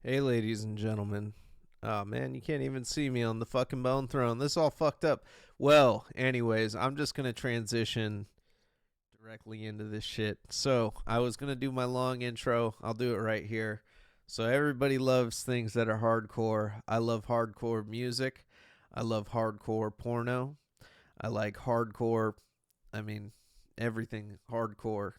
Hey, ladies and gentlemen. Oh man, you can't even see me on the fucking bone throne. This is all fucked up. Well, anyways, I'm just gonna transition directly into this shit. So I was gonna do my long intro. I'll do it right here. So everybody loves things that are hardcore. I love hardcore music. I love hardcore porno. I like hardcore. I mean, everything hardcore.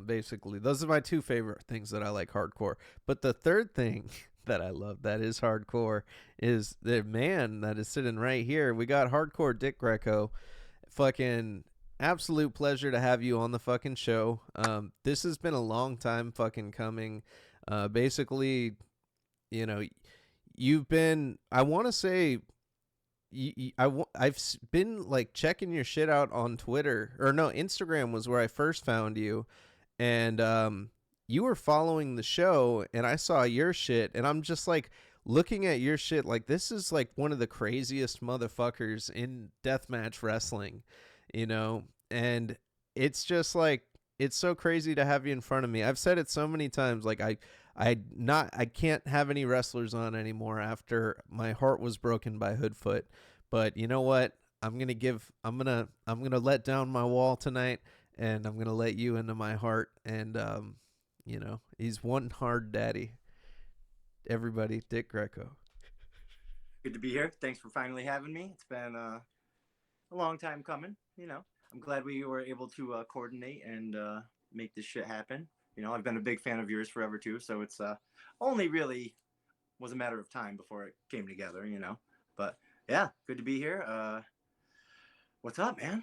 Basically, those are my two favorite things that I like hardcore. But the third thing that I love that is hardcore is the man that is sitting right here. We got hardcore Dick Greco. Fucking absolute pleasure to have you on the fucking show. This has been a long time fucking coming. Basically, you know, you've been. I want to say I've been like checking your shit out on Twitter, or no, Instagram was where I first found you, and you were following the show, and I saw your shit, and I'm just like looking at your shit like this is like one of the craziest motherfuckers in deathmatch wrestling, you know, and it's just like it's so crazy to have you in front of me. I've said it so many times, like I can't have any wrestlers on anymore after my heart was broken by Hoodfoot. But you know what? I'm gonna let down my wall tonight, and I'm gonna let you into my heart. And he's one hard daddy. Everybody, Dick Greco. Good to be here. Thanks for finally having me. It's been a long time coming. I'm glad we were able to coordinate and make this shit happen. I've been a big fan of yours forever too, so it's only really was a matter of time before it came together. But yeah, good to be here. What's up, man?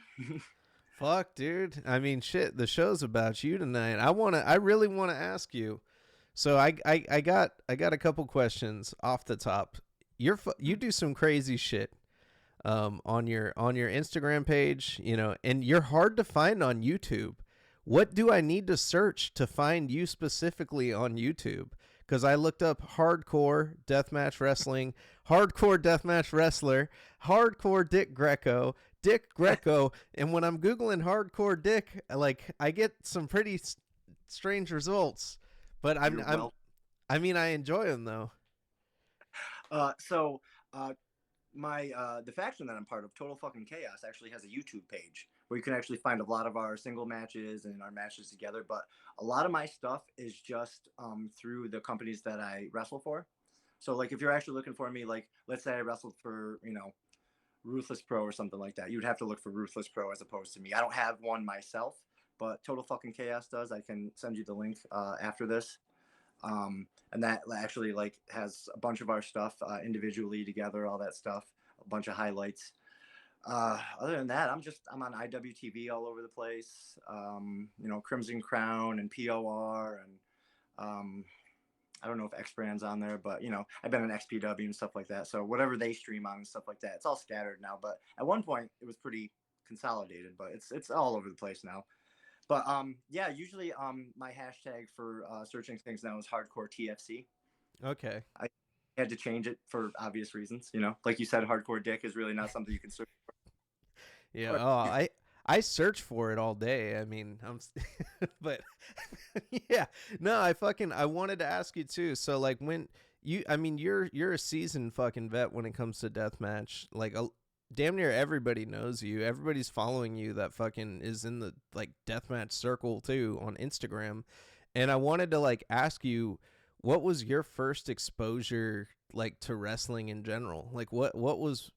Fuck, dude. I mean, shit. The show's about you tonight. I really wanna ask you. So I got a couple questions off the top. You do some crazy shit on your Instagram page, and you're hard to find on YouTube. What do I need to search to find you specifically on YouTube? Because I looked up hardcore deathmatch wrestling, hardcore deathmatch wrestler, hardcore Dick Greco, and when I'm googling hardcore Dick, like I get some pretty strange results. But I'm You're I'm well. I mean I enjoy them though. So my the faction that I'm part of, Total Fucking Chaos, actually has a YouTube page where you can actually find a lot of our single matches and our matches together. But a lot of my stuff is just through the companies that I wrestle for. So like if you're actually looking for me, like let's say I wrestled for Ruthless Pro or something like that, you'd have to look for Ruthless Pro as opposed to me. I don't have one myself, but Total Fucking Chaos does. I can send you the link after this. And that actually like has a bunch of our stuff individually together, all that stuff, a bunch of highlights. Other than that, I'm on IWTV all over the place. Crimson Crown and POR and I don't know if X Brand's on there, but I've been on XPW and stuff like that. So whatever they stream on and stuff like that, it's all scattered now. But at one point, it was pretty consolidated, but it's all over the place now. But yeah, usually my hashtag for searching things now is hardcore TFC. Okay. I had to change it for obvious reasons. Like you said, hardcore dick is really not something you can search Yeah. for. Oh, I search for it all day. I mean, but yeah. No, I wanted to ask you too. So like when I mean, you're a seasoned fucking vet when it comes to deathmatch. Like damn near everybody knows you. Everybody's following you that fucking is in the like deathmatch circle too on Instagram. And I wanted to like ask you, what was your first exposure like to wrestling in general? Like what was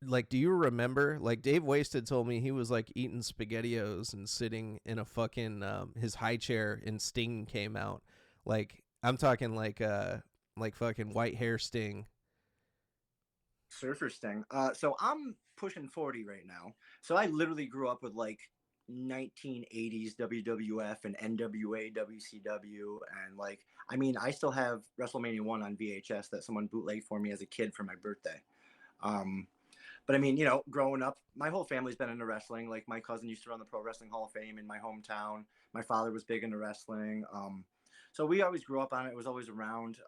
like, do you remember, like, Dave Wasted told me he was like eating spaghettios and sitting in a fucking his high chair and Sting came out. Like I'm talking like fucking white hair Sting. Surfer Sting. So I'm pushing 40 right now. So I literally grew up with like 1980s WWF and NWA, WCW, and like I mean I still have WrestleMania 1 on VHS that someone bootlegged for me as a kid for my birthday. Um, but I mean, growing up, my whole family's been into wrestling. Like my cousin used to run the Pro Wrestling Hall of Fame in my hometown. My father was big into wrestling. So we always grew up on it. It was always around.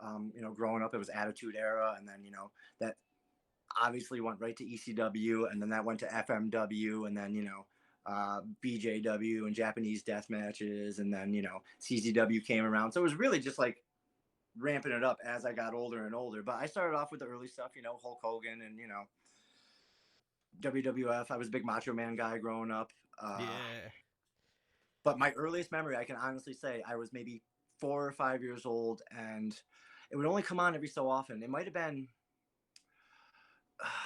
Growing up, it was Attitude Era, and then that obviously went right to ECW, and then that went to FMW, and then BJW and Japanese death matches, and then CZW came around. So it was really just like ramping it up as I got older and older. But I started off with the early stuff, you know, Hulk Hogan and, you know, WWF. I was a big Macho Man guy growing up. Yeah. But my earliest memory, I can honestly say, I was maybe 4 or 5 years old, and it would only come on every so often. It might have been,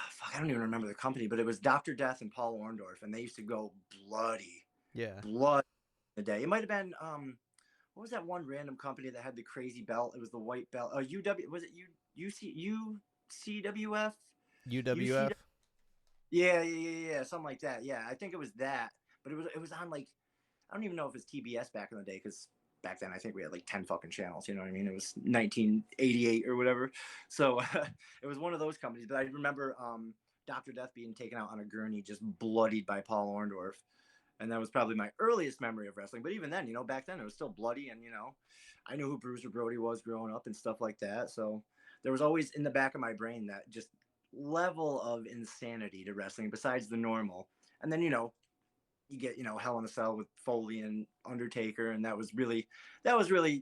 fuck, I don't even remember the company, but it was Dr. Death and Paul Orndorff, and they used to go Yeah. blood in the day. It might have been, what was that one random company that had the crazy belt? It was the white belt. UW, was it UCWF? UCW? UWF. Yeah, something like that. Yeah, I think it was that, but it was on like, I don't even know if it's TBS back in the day, because back then I think we had like 10 fucking channels. You know what I mean? It was 1988 or whatever. So it was one of those companies. But I remember Dr. Death being taken out on a gurney, just bloodied by Paul Orndorff. And that was probably my earliest memory of wrestling. But even then, you know, back then it was still bloody. And, you know, I knew who Bruiser Brody was growing up and stuff like that. So there was always in the back of my brain that just level of insanity to wrestling besides the normal. And then, you know, you get, you know, Hell in a Cell with Foley and Undertaker, and that was really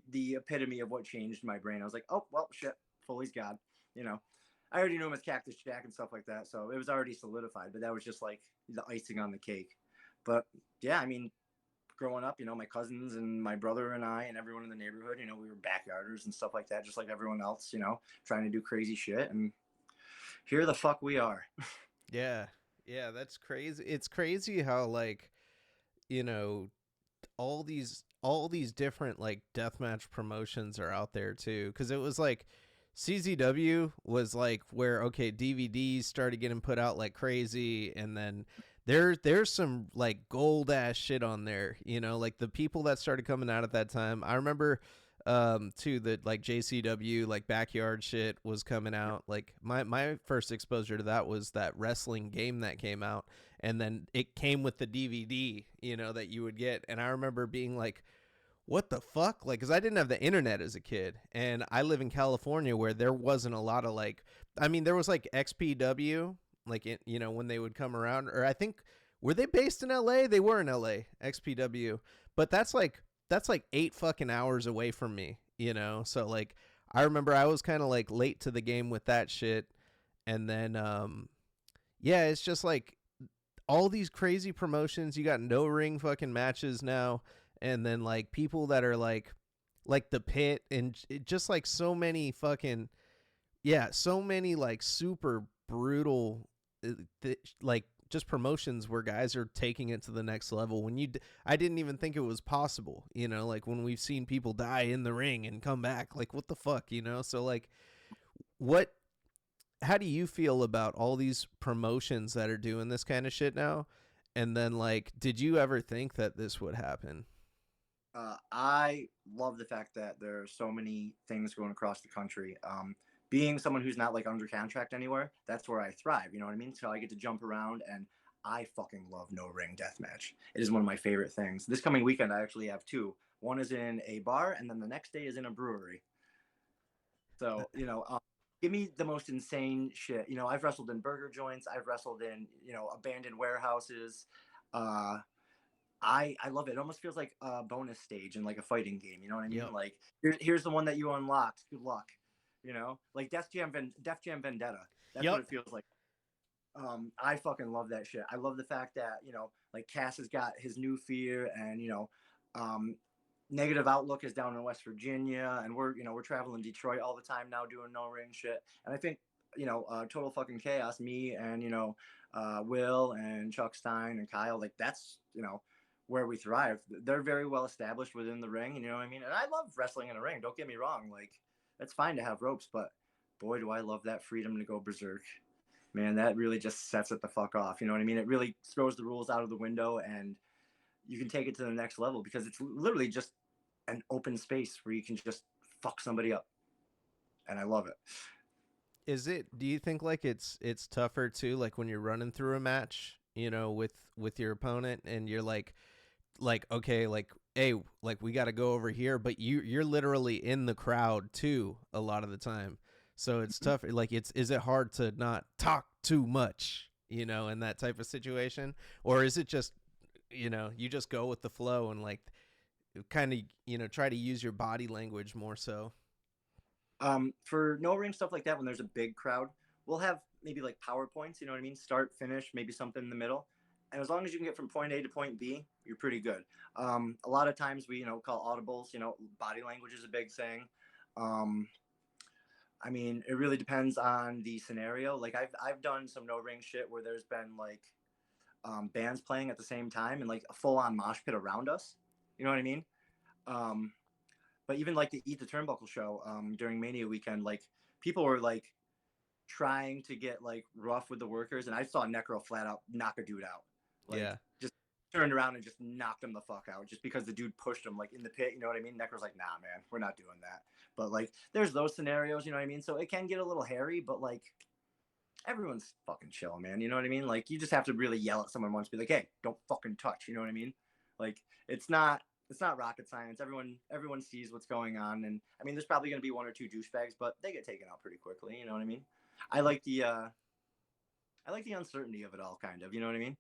the epitome of what changed my brain. I was like, oh well, shit, Foley's God, you know. I already knew him as Cactus Jack and stuff like that, so it was already solidified. But that was just like the icing on the cake. But yeah, I mean, growing up, you know, my cousins and my brother and I and everyone in the neighborhood, you know, we were backyarders and stuff like that, just like everyone else, you know, trying to do crazy shit. And here the fuck we are. Yeah. Yeah, that's crazy. It's crazy how like, you know, all these different like deathmatch promotions are out there too, cuz it was like CZW was like where okay, DVDs started getting put out like crazy, and then there's some like gold ass shit on there, you know, like the people that started coming out at that time. I remember too that like JCW like backyard shit was coming out. Like my first exposure to that was that wrestling game that came out, and then it came with the DVD, you know, that you would get. And I remember being like, what the fuck? Like, because I didn't have the internet as a kid, and I live in California where there wasn't a lot of like, I mean, there was like XPW, like, you know, when they would come around, or I think, were they based in LA? They were in LA, XPW, but that's like 8 fucking hours away from me, you know? So, like, I remember I was kind of like late to the game with that shit. And then, yeah, it's just like, all these crazy promotions. You got no ring fucking matches now, and then like people that are like the pit, and just like so many fucking, yeah, so many like super brutal, like just promotions where guys are taking it to the next level. When I didn't even think it was possible, you know, like when we've seen people die in the ring and come back, like what the fuck, you know? So like, what how do you feel about all these promotions that are doing this kind of shit now? And then, like, did you ever think that this would happen? I love the fact that there are so many things going across the country. Being someone who's not like under contract anywhere, that's where I thrive. You know what I mean? So I get to jump around, and I fucking love no ring deathmatch. It is one of my favorite things. This coming weekend, I actually have two. One is in a bar, and then the next day is in a brewery. So, you know, give me the most insane shit. You know, I've wrestled in burger joints. I've wrestled in, you know, abandoned warehouses. Uh, I love it. It almost feels like a bonus stage in like a fighting game. You know what I mean? Yep. Like here's the one that you unlocked. Good luck. You know, like Def Jam Vendetta. That's what Yep. it feels like. I fucking love that shit. I love the fact that, you know, like Cass has got his new fear, and, you know, um, Negative Outlook is down in West Virginia, and we're traveling Detroit all the time now doing no ring shit. And I think, you know, Total Fucking Chaos, me and, you know, Will and Chuck Stein and Kyle, like that's, you know, where we thrive. They're very well established within the ring, and you know what I mean. And I love wrestling in a ring. Don't get me wrong. Like it's fine to have ropes, but boy, do I love that freedom to go berserk. Man, that really just sets it the fuck off. You know what I mean? It really throws the rules out of the window, and you can take it to the next level because it's literally just an open space where you can just fuck somebody up. And I love it. Do you think like it's tougher too, like when you're running through a match, you know, with your opponent, and you're like okay, like, hey, like we got to go over here, but you're literally in the crowd too a lot of the time. So it's tough, like is it hard to not talk too much, you know, in that type of situation? Or is it just, you know, you just go with the flow and like kind of, you know, try to use your body language more so? For no ring stuff like that, when there's a big crowd, we'll have maybe like PowerPoints, you know what I mean? Start, finish, maybe something in the middle. And as long as you can get from point A to point B, you're pretty good. A lot of times we, call audibles, body language is a big thing. Um, I mean, it really depends on the scenario. Like I've done some no ring shit where there's been like bands playing at the same time and like a full on mosh pit around us. You know what I mean? Um, but even like the Eat the Turnbuckle show during Mania weekend, like people were like trying to get like rough with the workers, and I saw Necro flat out knock a dude out, like Yeah. just turned around and just knocked him the fuck out just because the dude pushed him like in the pit. You know what I mean? Necro's like, nah, man, we're not doing that. But like, there's those scenarios. You know what I mean? So it can get a little hairy, but like everyone's fucking chill, man. You know what I mean? Like you just have to really yell at someone once, be like, hey, don't fucking touch. You know what I mean? Like it's not rocket science. Everyone sees what's going on, and I mean, there's probably going to be one or two douchebags, but they get taken out pretty quickly. You know what I mean? I like the uh, I like the uncertainty of it all, kind of. You know what I mean?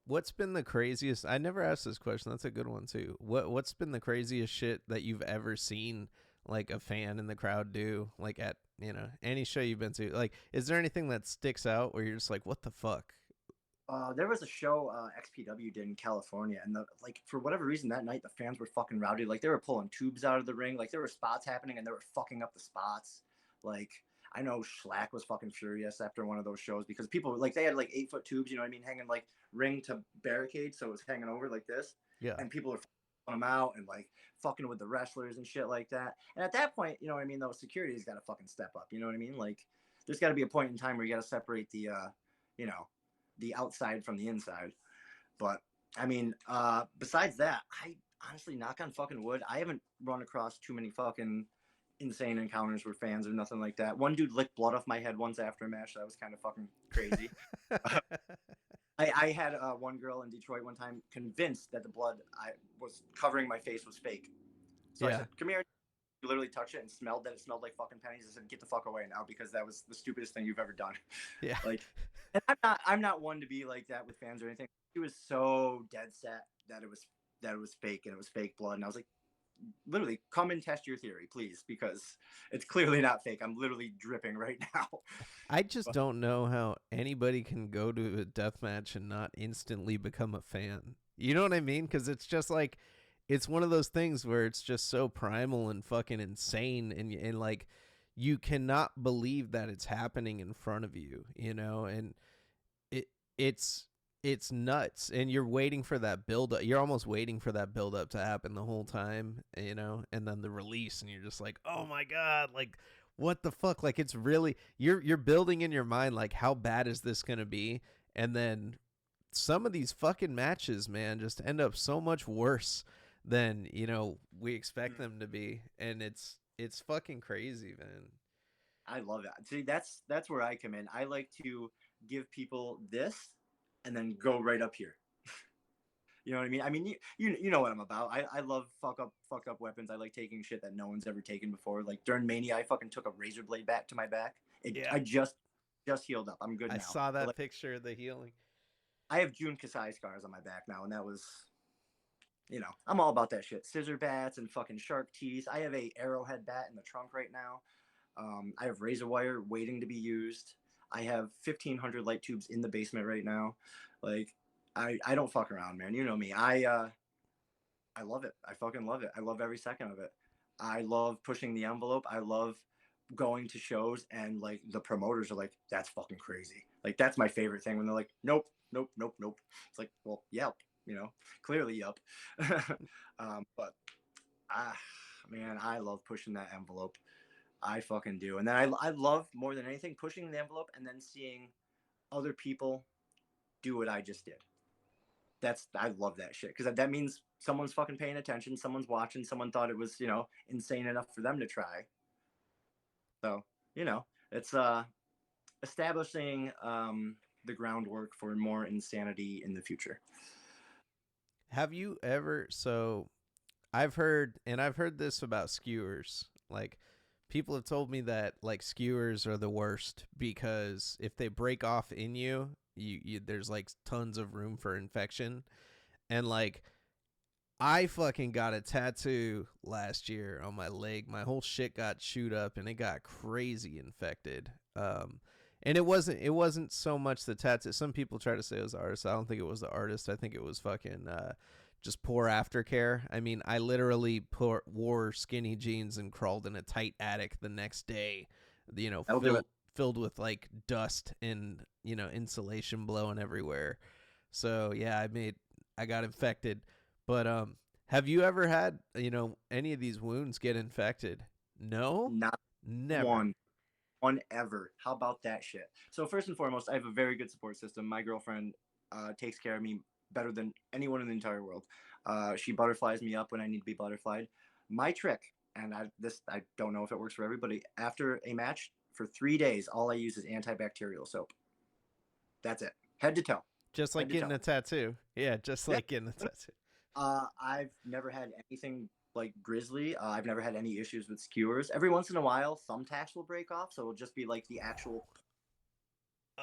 What's been the craziest? I never asked this question. That's a good one too. What's been the craziest shit that you've ever seen like a fan in the crowd do like at, any show you've been to? Like is there anything that sticks out where you're just like what the fuck? There was a show XPW did in California, and like for whatever reason that night the fans were fucking rowdy. Like they were pulling tubes out of the ring. Like there were spots happening, and they were fucking up the spots. Like I know Schlack was fucking furious after one of those shows because people like they had like 8-foot tubes, you know what I mean, hanging like ring to barricade, so it was hanging over like this, Yeah. and people are them out and like fucking with the wrestlers and shit like that. And at that point, you know what I mean, though, security's got to fucking step up. You know what I mean? Like there's got to be a point in time where you got to separate you know, the outside from the inside. But I mean, besides that, I honestly, knock on fucking wood, I haven't run across too many fucking insane encounters with fans or nothing like that. One dude licked blood off my head once after a match. That was kind of fucking crazy. I had one girl in Detroit one time convinced that the blood I was covering my face was fake. So I Yeah. said, "Come here." She literally touched it and smelled that it smelled like fucking pennies. I said, "Get the fuck away now," because that was the stupidest thing you've ever done. Yeah. Like, and I'm not one to be like that with fans or anything. She was so dead set that it was fake and it was fake blood, and I was like, literally, come and test your theory, please, because it's clearly not fake. I'm literally dripping right now. I just But don't know how anybody can go to a death match and not instantly become a fan. You know what I mean? Because it's just like, it's one of those things where it's just so primal and fucking insane, and like, you cannot believe that it's happening in front of you, and it it's it's nuts, and you're waiting for that build up. You're almost waiting for that build up to happen the whole time, and then the release, and you're just like, oh my god, like what the fuck? Like it's really you're building in your mind like how bad is this gonna be, and then some of these fucking matches, man, just end up so much worse than we expect them to be, and it's fucking crazy, man. I love it. See, that's where I come in. I like to give people this and then go right up here. You know what I mean? I mean, you know what I'm about. I love fucked up weapons. I like taking shit that no one's ever taken before. Like during Mania, I fucking took a razor blade back to my back. Yeah, I just healed up. I'm good I now. saw But that like, picture of the healing. I have June Kasai scars on my back now, and that was, I'm all about that shit. Scissor bats and fucking shark teeth. I have a arrowhead bat in the trunk right now. I have razor wire waiting to be used. I have 1,500 light tubes in the basement right now. Like, I don't fuck around, man. You know me. I love it. I fucking love it. I love every second of it. I love pushing the envelope. I love going to shows and like the promoters are like, that's fucking crazy. Like that's my favorite thing when they're like, nope, nope, nope, nope. It's like, well, yep, clearly yep. But ah, man, I love pushing that envelope. I fucking do. And then I love more than anything pushing the envelope and then seeing other people do what I just did. I love that shit because that means someone's fucking paying attention, someone's watching, someone thought it was insane enough for them to try. So it's establishing the groundwork for more insanity in the future. Have you ever so I've heard this about skewers. Like people have told me that like skewers are the worst because if they break off in you, there's like tons of room for infection, and like I fucking got a tattoo last year on my leg. My whole shit got chewed up and it got crazy infected. And it wasn't so much the tattoo. Some people try to say it was the artist. I don't think it was the artist. I think it was fucking just poor aftercare. I mean, I literally wore skinny jeans and crawled in a tight attic the next day. You know, That'll do it. filled with like dust and insulation blowing everywhere. So yeah, I got infected. But have you ever had any of these wounds get infected? No, Not never. one. One ever. How about that shit? So first and foremost, I have a very good support system. My girlfriend takes care of me better than anyone in the entire world. She butterflies me up when I need to be butterflied. My trick, and I don't know if it works for everybody. After a match for 3 days, all I use is antibacterial soap. That's it, head to toe, Just like head to getting toe. a tattoo. Yeah, just Yeah. like getting a tattoo. I've never had anything like grizzly. I've never had any issues with skewers. Every once in a while, thumbtacks will break off, so it'll just be like the actual.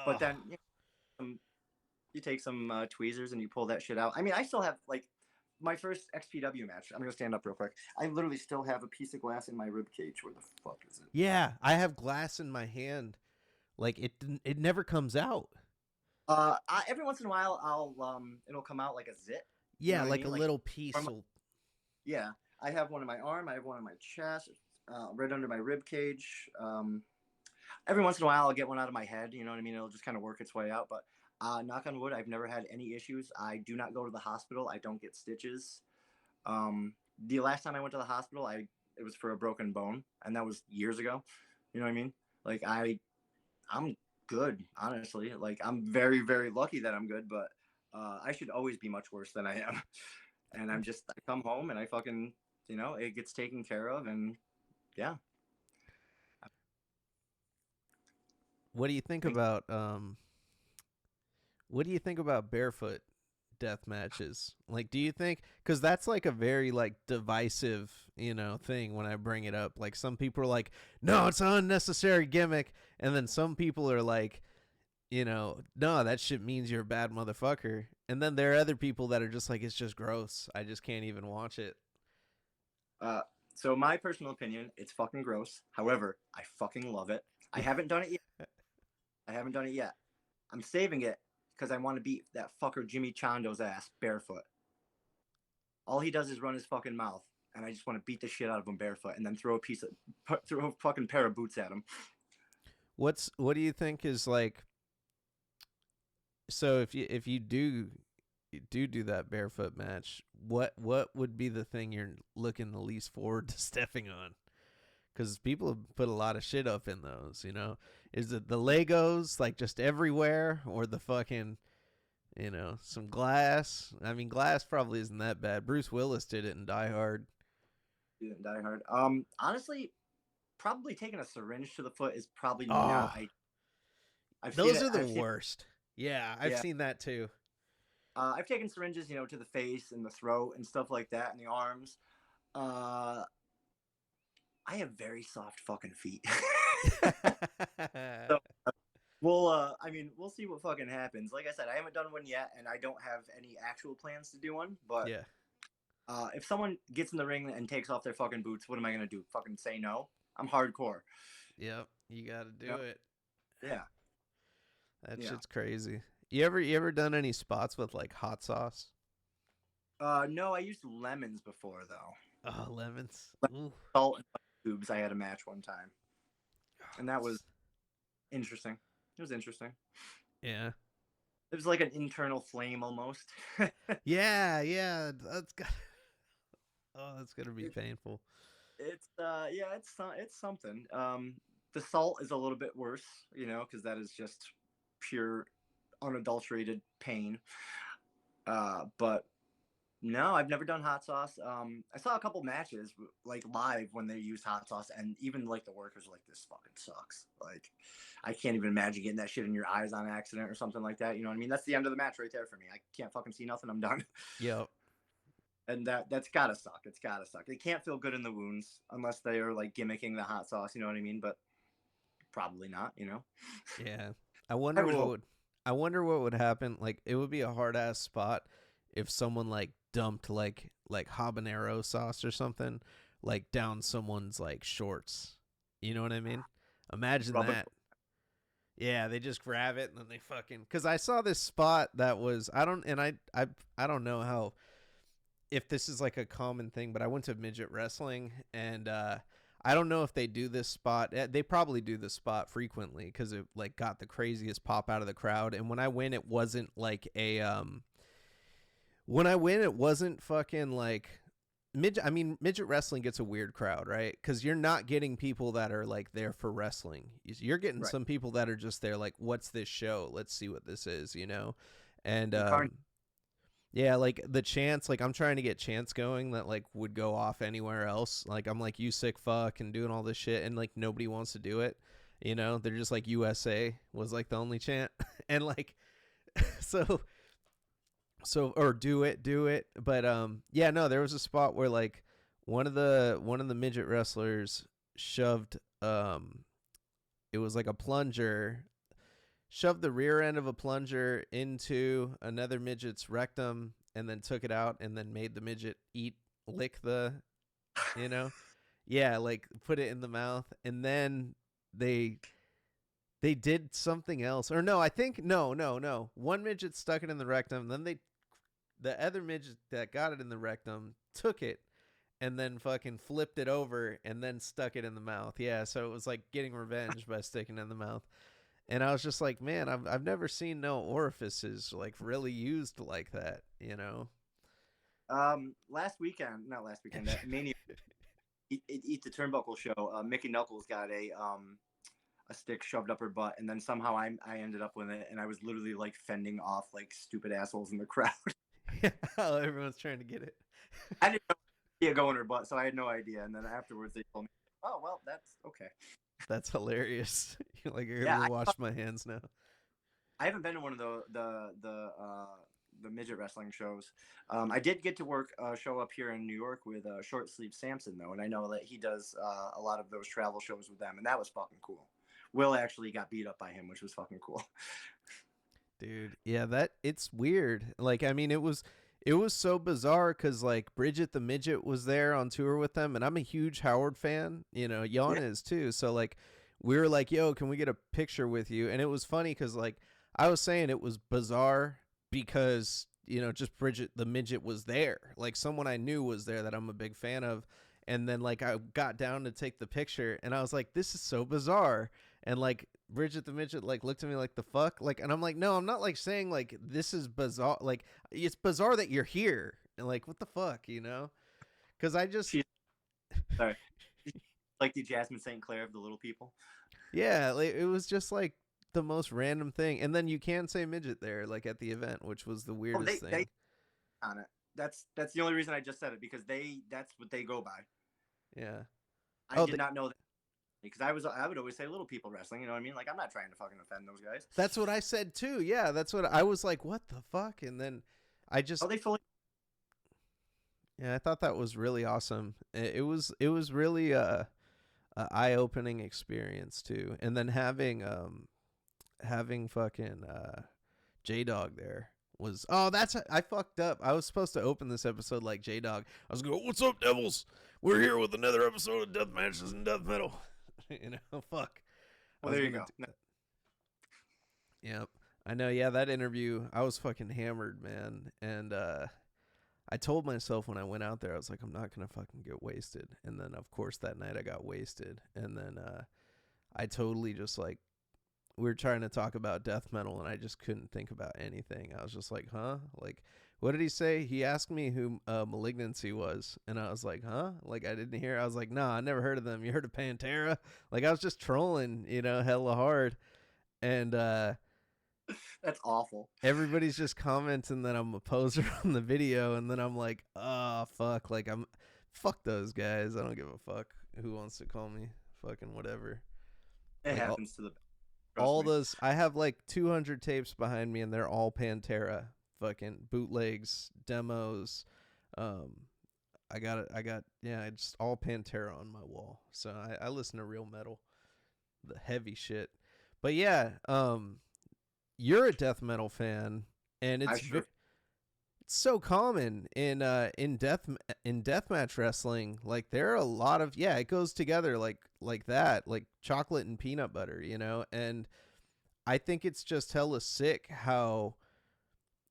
But Oh, then you take some tweezers and you pull that shit out. I mean, I still have like my first XPW match. I'm gonna stand up real quick. I literally still have a piece of glass in my rib cage. Where the fuck is it? yeah. I have glass in my hand. Like it never comes out. Every once in a while, it'll come out like a zit. You know Yeah, what I like a mean? Like, little piece will. yeah, I have one in my arm. I have one in my chest, right under my rib cage. Every once in a while, I'll get one out of my head. You know what I mean? It'll just kind of work its way out. But knock on wood, I've never had any issues. I do not go to the hospital. I don't get stitches. The last time I went to the hospital, it was for a broken bone, and that was years ago. You know what I mean? Like I'm good, honestly. Like I'm very, very lucky that I'm good, but I should always be much worse than I am. And I come home and I fucking, it gets taken care of, and yeah, I What do you think think about what do you think about barefoot death matches? Like, do you think, because that's like a very like divisive thing when I bring it up. Like some people are like, no, it's an unnecessary gimmick, and then some people are like, no, that shit means you're a bad motherfucker. And then there are other people that are just like, it's just gross, I just can't even watch it. Uh, so my personal opinion, it's fucking gross. However, I fucking love it. I haven't done it yet. I haven't done it yet. I'm saving it because I want to beat that fucker Jimmy Chando's ass barefoot. All he does is run his fucking mouth, and I just want to beat the shit out of him barefoot, and then throw a fucking pair of boots at him. What do you think is like, so if you do that barefoot match, what would be the thing you're looking the least forward to stepping on? Because people have put a lot of shit up in those. Is it the Legos like just everywhere, or the fucking some glass? I mean, glass probably isn't that bad. Bruce Willis did it in Die Hard. Die Hard. Honestly, probably taking a syringe to the foot is probably not. Oh, I've seen those it. are the worst. Yeah, I've Yeah. seen that too. I've taken syringes, to the face and the throat and stuff like that, and the arms. Uh, I have very soft fucking feet. So I mean, we'll see what fucking happens. Like I said, I haven't done one yet, and I don't have any actual plans to do one. But Yeah. if someone gets in the ring and takes off their fucking boots, what am I gonna do? Fucking say no? I'm hardcore. Yep. You got to You know? do it. Yeah, That yeah. shit's crazy. You ever done any spots with like hot sauce? No, I used lemons before though. Oh, lemons. Ooh. Salt and tubes. I had a match one time, Oh, and that was interesting. It was interesting. yeah. It was like an internal flame almost. Yeah, yeah. Oh, that's gonna be it, painful. it's yeah, it's something. The salt is a little bit worse, because that is just pure unadulterated pain. But no, I've never done hot sauce. I saw a couple matches like live when they used hot sauce, and even like the workers were like, "This fucking sucks." Like, I can't even imagine getting that shit in your eyes on accident or something like that. You know what I mean? That's the end of the match right there for me. I can't fucking see nothing. I'm done. Yep. And that's gotta suck. It's gotta suck. It can't feel good in the wounds unless they are like gimmicking the hot sauce. You know what I mean? But probably not. Yeah. I would hope. I wonder what would happen. Like it would be a hard ass spot if someone like dumped like habanero sauce or something like down someone's like shorts. You know what I mean? Imagine Rub it. that. Yeah, they just grab it and then they fucking. Because I saw this spot that was I don't and I don't know how if this is like a common thing, but I went to midget wrestling and I don't know if they do this spot. They probably do this spot frequently because it like got the craziest pop out of the crowd. And when I went, it wasn't like a when I went, it wasn't fucking like midget. I mean, midget wrestling gets a weird crowd, right? Because you're not getting people that are like there for wrestling. You're getting Right. some people that are just there, like, what's this show? Let's see what this is, you know? And The car. yeah, like the chants, like I'm trying to get chants going that like would go off anywhere else. Like I'm like, you sick fuck and doing all this shit, and like nobody wants to do it. You know, they're just like USA was like the only chant, and like so or do it. But yeah, no, there was a spot where like one of the midget wrestlers shoved it was like a plunger, shoved the rear end of a plunger into another midget's rectum and then took it out and then made the midget lick the, you know, yeah, like put it in the mouth. And then they they did something else, or no, I think no, one midget stuck it in the rectum, then the other midget that got it in the rectum took it and then fucking flipped it over and then stuck it in the mouth. Yeah, so it was like getting revenge by sticking it in the mouth. And I was just like, man, I've never seen no orifices like really used like that, you know? Last weekend, not last weekend, that Mania Eat the Turnbuckle show. Mickey Knuckles got a stick shoved up her butt, and then somehow I ended up with it, and I was literally like fending off like stupid assholes in the crowd. Oh, everyone's trying to get it. I didn't know it go in her butt, so I had no idea. And then afterwards, they told me, "Oh well, that's okay." That's hilarious. You're like, I Yeah, will wash my hands now. I haven't been to one of the midget wrestling shows. I did get to work a show up here in New York with Short Sleeve Samson though, and I know that he does a lot of those travel shows with them, and that was fucking cool. Will actually got beat up by him, which was fucking cool. Dude, yeah, that it's weird. Like, I mean, it was so bizarre because like Bridget the midget was there on tour with them, and I'm a huge Howard fan. You know, Jan Yeah, is too. So like, we were like, "Yo, can we get a picture with you?" And it was funny because like I was saying, it was bizarre because just Bridget the midget was there, like someone I knew was there that I'm a big fan of. And then like I got down to take the picture, and I was like, "This is so bizarre." And like Bridget the midget like looked at me like the fuck, like, and I'm like, no, I'm not like saying like this is bizarre, like it's bizarre that you're here, and like what the fuck, because I just she's sorry, like the Jasmine St. Clair of the little people. yeah, like, it was just like the most random thing. And then you can say midget there like at the event, which was the Oh, weirdest they thing. on it. That's the only reason I just said it because that's what they go by. Yeah. I Oh, did not know that because I would always say little people wrestling. You know what I mean? Like I'm not trying to fucking offend those guys. that's what I said too. Yeah, that's what I was like, what the fuck. And then I Oh, just they fully. yeah, I thought that was really awesome. It was really a eye-opening experience too. And then having fucking J Dog there was, oh, that's, I fucked up. I was supposed to open this episode like J Dog. I was going, "What's up, devils? We're here with another episode of Death Matches and Death Metal." Fuck. I Well, was there you gonna go. do that. Yep. I know. Yeah, that interview, I was fucking hammered, man. And I told myself when I went out there, I was like, I'm not gonna fucking get wasted. And then of course that night I got wasted. And then I totally just like, we were trying to talk about death metal and I just couldn't think about anything. I was just like, huh? Like, what did he say? He asked me who Malignancy was, and I was like, huh? Like, I didn't hear. I was like, nah, I never heard of them. You heard of Pantera? Like, I was just trolling, hella hard. And That's awful. everybody's just commenting that I'm a poser on the video, and then I'm like, oh, fuck. Like, fuck those guys. I don't give a fuck who wants to call me fucking whatever. It Like, happens to the trust all me. those, I have like 200 tapes behind me and they're all Pantera fucking bootlegs, demos. um yeah, it's all Pantera on my wall, so I listen to real metal, the heavy shit. But yeah, you're a death metal fan, and I it's sure It's so common in deathmatch wrestling. Like there are a lot of, yeah, it goes together like that, like chocolate and peanut butter, you know. And I think it's just hella sick how,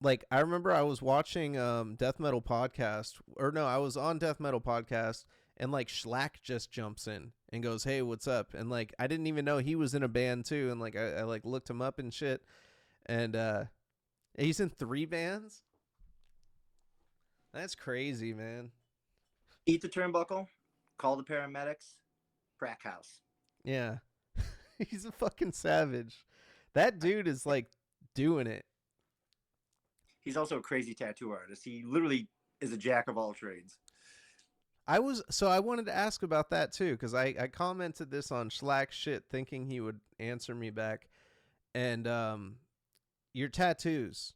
like, I remember I was watching death metal podcast, or no, I was on death metal podcast, and like Schlack just jumps in and goes, "Hey, what's up?" And like I didn't even know he was in a band too, and like I like looked him up and shit, and he's in 3 bands. That's crazy, man. Eat the turnbuckle, call the paramedics, crack house. Yeah. He's a fucking savage. That dude is like doing it. He's also a crazy tattoo artist. He literally is a jack of all trades. I wanted to ask about that too, because I commented this on Schlack shit thinking he would answer me back. And your tattoos,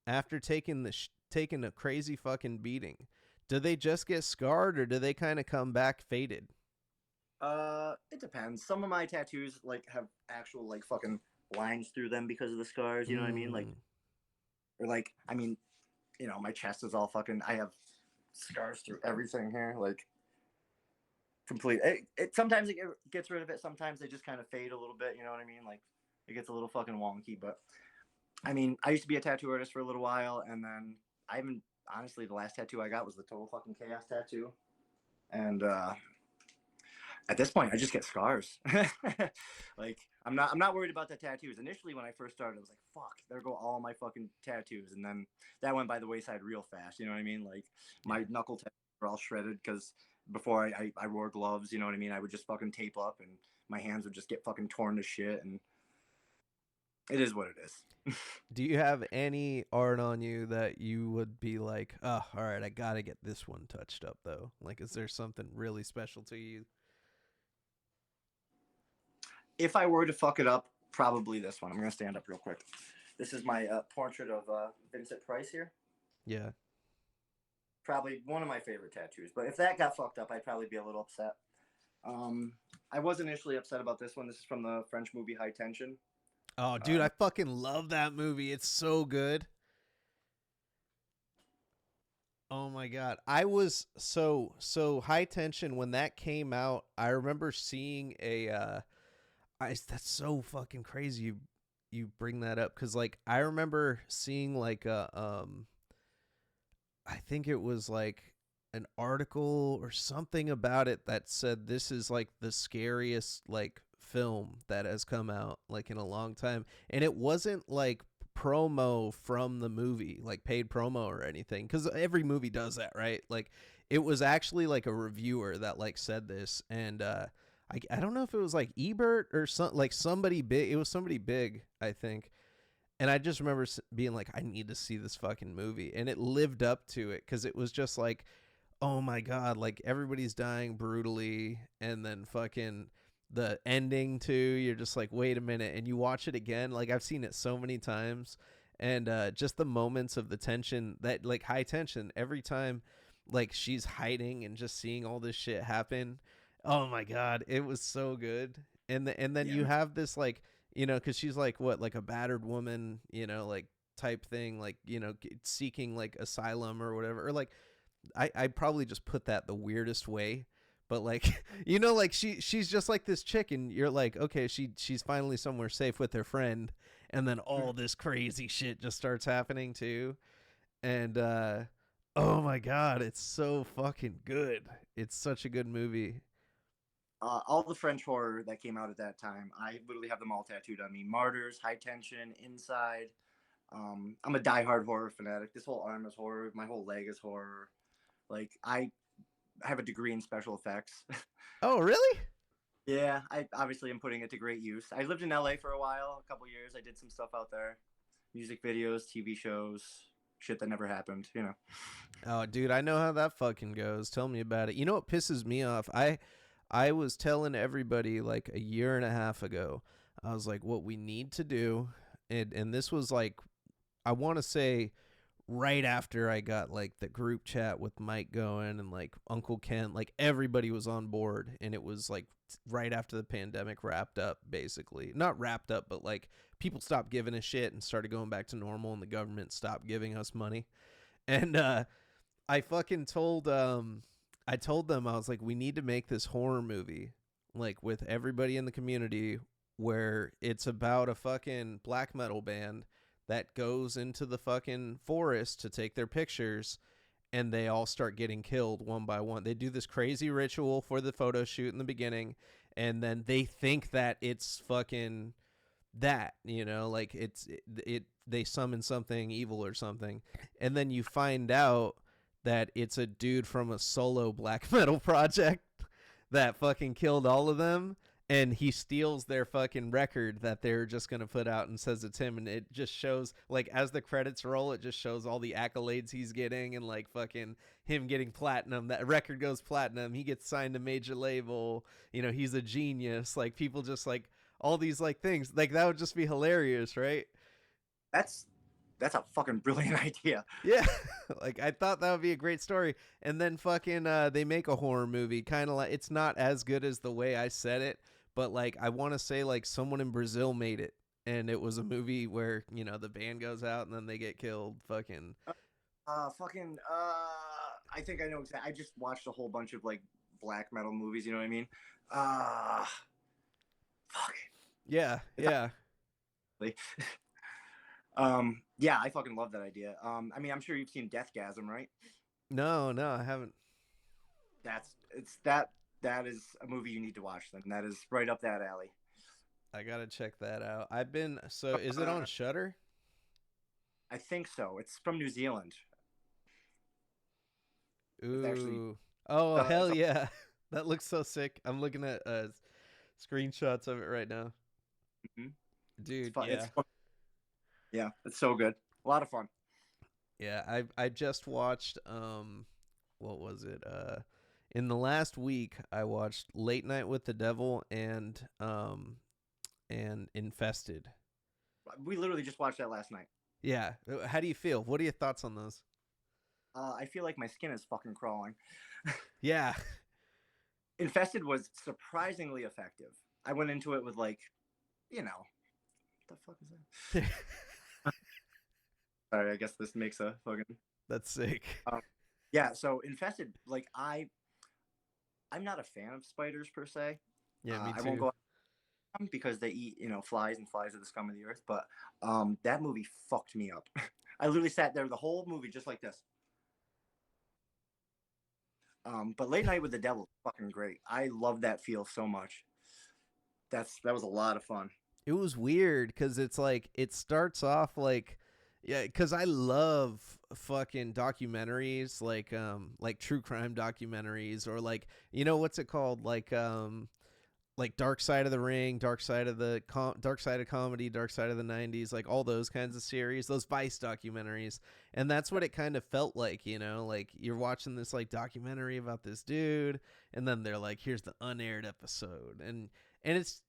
after taking a crazy fucking beating, do they just get scarred or do they kind of come back faded? It depends. Some of my tattoos like have actual like fucking lines through them because of the scars. You know what I mean? Like, Mm. or like, I mean, my chest is all fucking. I have scars through everything here, like complete. Sometimes it gets rid of it. Sometimes they just kind of fade a little bit. You know what I mean? Like, it gets a little fucking wonky. But I mean, I used to be a tattoo artist for a little while, and then I haven't. Honestly, the last tattoo I got was the Total Fucking Chaos tattoo, and at this point I just get scars. Like, I'm not worried about the tattoos. Initially when I first started, I was like, fuck, there go all my fucking tattoos. And then that went by the wayside real fast, you know what I mean? Like, my Yeah. knuckle tattoos were all shredded because before I wore gloves, you know what I mean? I would just fucking tape up and my hands would just get fucking torn to shit, and it is what it is. Do you have any art on you that you would be like, oh, all right, I gotta get this one touched up though? Like, is there something really special to you? If I were to fuck it up, probably this one. I'm gonna stand up real quick. This is my portrait of Vincent Price here. Yeah. Probably one of my favorite tattoos. But if that got fucked up, I'd probably be a little upset. Um, I was initially upset about this one. This is from the French movie High Tension. Oh, dude, Uh, I fucking love that movie. It's so good. Oh my god. I was so High Tension when that came out. I remember seeing a that's so fucking crazy you bring that up cuz like I remember seeing like a I think it was like an article or something about it that said this is like the scariest like film that has come out like in a long time, and it wasn't like promo from the movie, like paid promo or anything, because every movie does that, right? Like it was actually like a reviewer that like said this, and I don't know if it was like Ebert or like somebody big. It was somebody big, I think, and I just remember being like, I need to see this fucking movie. And it lived up to it because it was just like, oh my God, like everybody's dying brutally. And then fucking the ending too, you're just like, wait a minute. And you watch it again. Like I've seen it so many times. And just the moments of the tension, that like high tension every time, like she's hiding and just seeing all this shit happen. Oh my God, it was so good. And then yeah, you have this like, because she's like what, like a battered woman, like type thing, like seeking like asylum or whatever, or like I probably just put that the weirdest way, but like like she's just like this chick, and you're like, okay, she's finally somewhere safe with her friend, and then all this crazy shit just starts happening too, and oh my god, it's so fucking good. It's such a good movie. all the French horror that came out at that time, I literally have them all tattooed on me. Martyrs, High Tension, Inside. I'm a diehard horror fanatic. This whole arm is horror. My whole leg is horror. Like, I have a degree in special effects. Oh really? Yeah, I obviously am putting it to great use. I lived in LA for a while, a couple years. I did some stuff out there, music videos, TV shows, shit that never happened. Oh, dude, I know how that fucking goes. Tell me about it. You know what pisses me off? I was telling everybody like a year and a half ago. I was like, what we need to do, and this was like, I want to say right after I got like the group chat with Mike going, and like Uncle Kent, like everybody was on board, and it was like right after the pandemic wrapped up, basically. Not wrapped up, but like people stopped giving a shit and started going back to normal, and the government stopped giving us money. And I fucking told I told them, I was like, we need to make this horror movie like with everybody in the community where it's about a fucking black metal band that goes into the fucking forest to take their pictures, and they all start getting killed one by one. They do this crazy ritual for the photo shoot in the beginning, and then they think that it's fucking that, like it they summon something evil or something, and then you find out that it's a dude from a solo black metal project that fucking killed all of them, and he steals their fucking record that they're just gonna put out and says it's him, and it just shows, like, as the credits roll, it just shows all the accolades he's getting, and like fucking him getting platinum. That record goes platinum, he gets signed to major label, he's a genius. Like, people just like all these like things, like that would just be hilarious, right? That's that's a fucking brilliant idea. Yeah. Like, I thought that would be a great story. And then fucking they make a horror movie, kind of like, it's not as good as the way I said it, but like I want to say like someone in Brazil made it, and it was a movie where, the band goes out and then they get killed. Fucking Fucking I think I know exactly. I just watched a whole bunch of like black metal movies, you know what I mean? Uh Fuck. yeah, It's yeah. actually yeah, I fucking love that idea. I mean, I'm sure you've seen Deathgasm, right? No, no, I haven't. That is a movie you need to watch then. That is right up that alley. I gotta check that out. I've been so is it on Uh, Shutter? I think so. It's from New Zealand. It's actually Ooh. Oh, hell it's yeah. That looks so sick. I'm looking at screenshots of it right now. mhm. It's Dude, fun. yeah. Yeah, it's so good. A lot of fun. Yeah, I just watched what was it? In the last week I watched Late Night with the Devil and Infested. We literally just watched that last night. Yeah. How do you feel? What are your thoughts on those? I feel like my skin is fucking crawling. Yeah. Infested was surprisingly effective. I went into it with like, what the fuck is that? Sorry, I guess this makes a fucking. That's sick. Um, yeah, so Infested, like I'm not a fan of spiders per se. Yeah, me I won't too. go after them because they eat, flies, and flies are the scum of the earth. But that movie fucked me up. I literally sat there the whole movie just like this. But Late Night with the Devil, fucking great. I love that feel so much. That was a lot of fun. It was weird cuz it's like it starts off like, yeah, cuz I love fucking documentaries, like true crime documentaries, or like, what's it called, like Dark Side of the Ring, Dark Side of Comedy, Dark Side of the 90s, like all those kinds of series, those Vice documentaries. And that's what it kind of felt like, like you're watching this like documentary about this dude, and then they're like, here's the unaired episode. And it's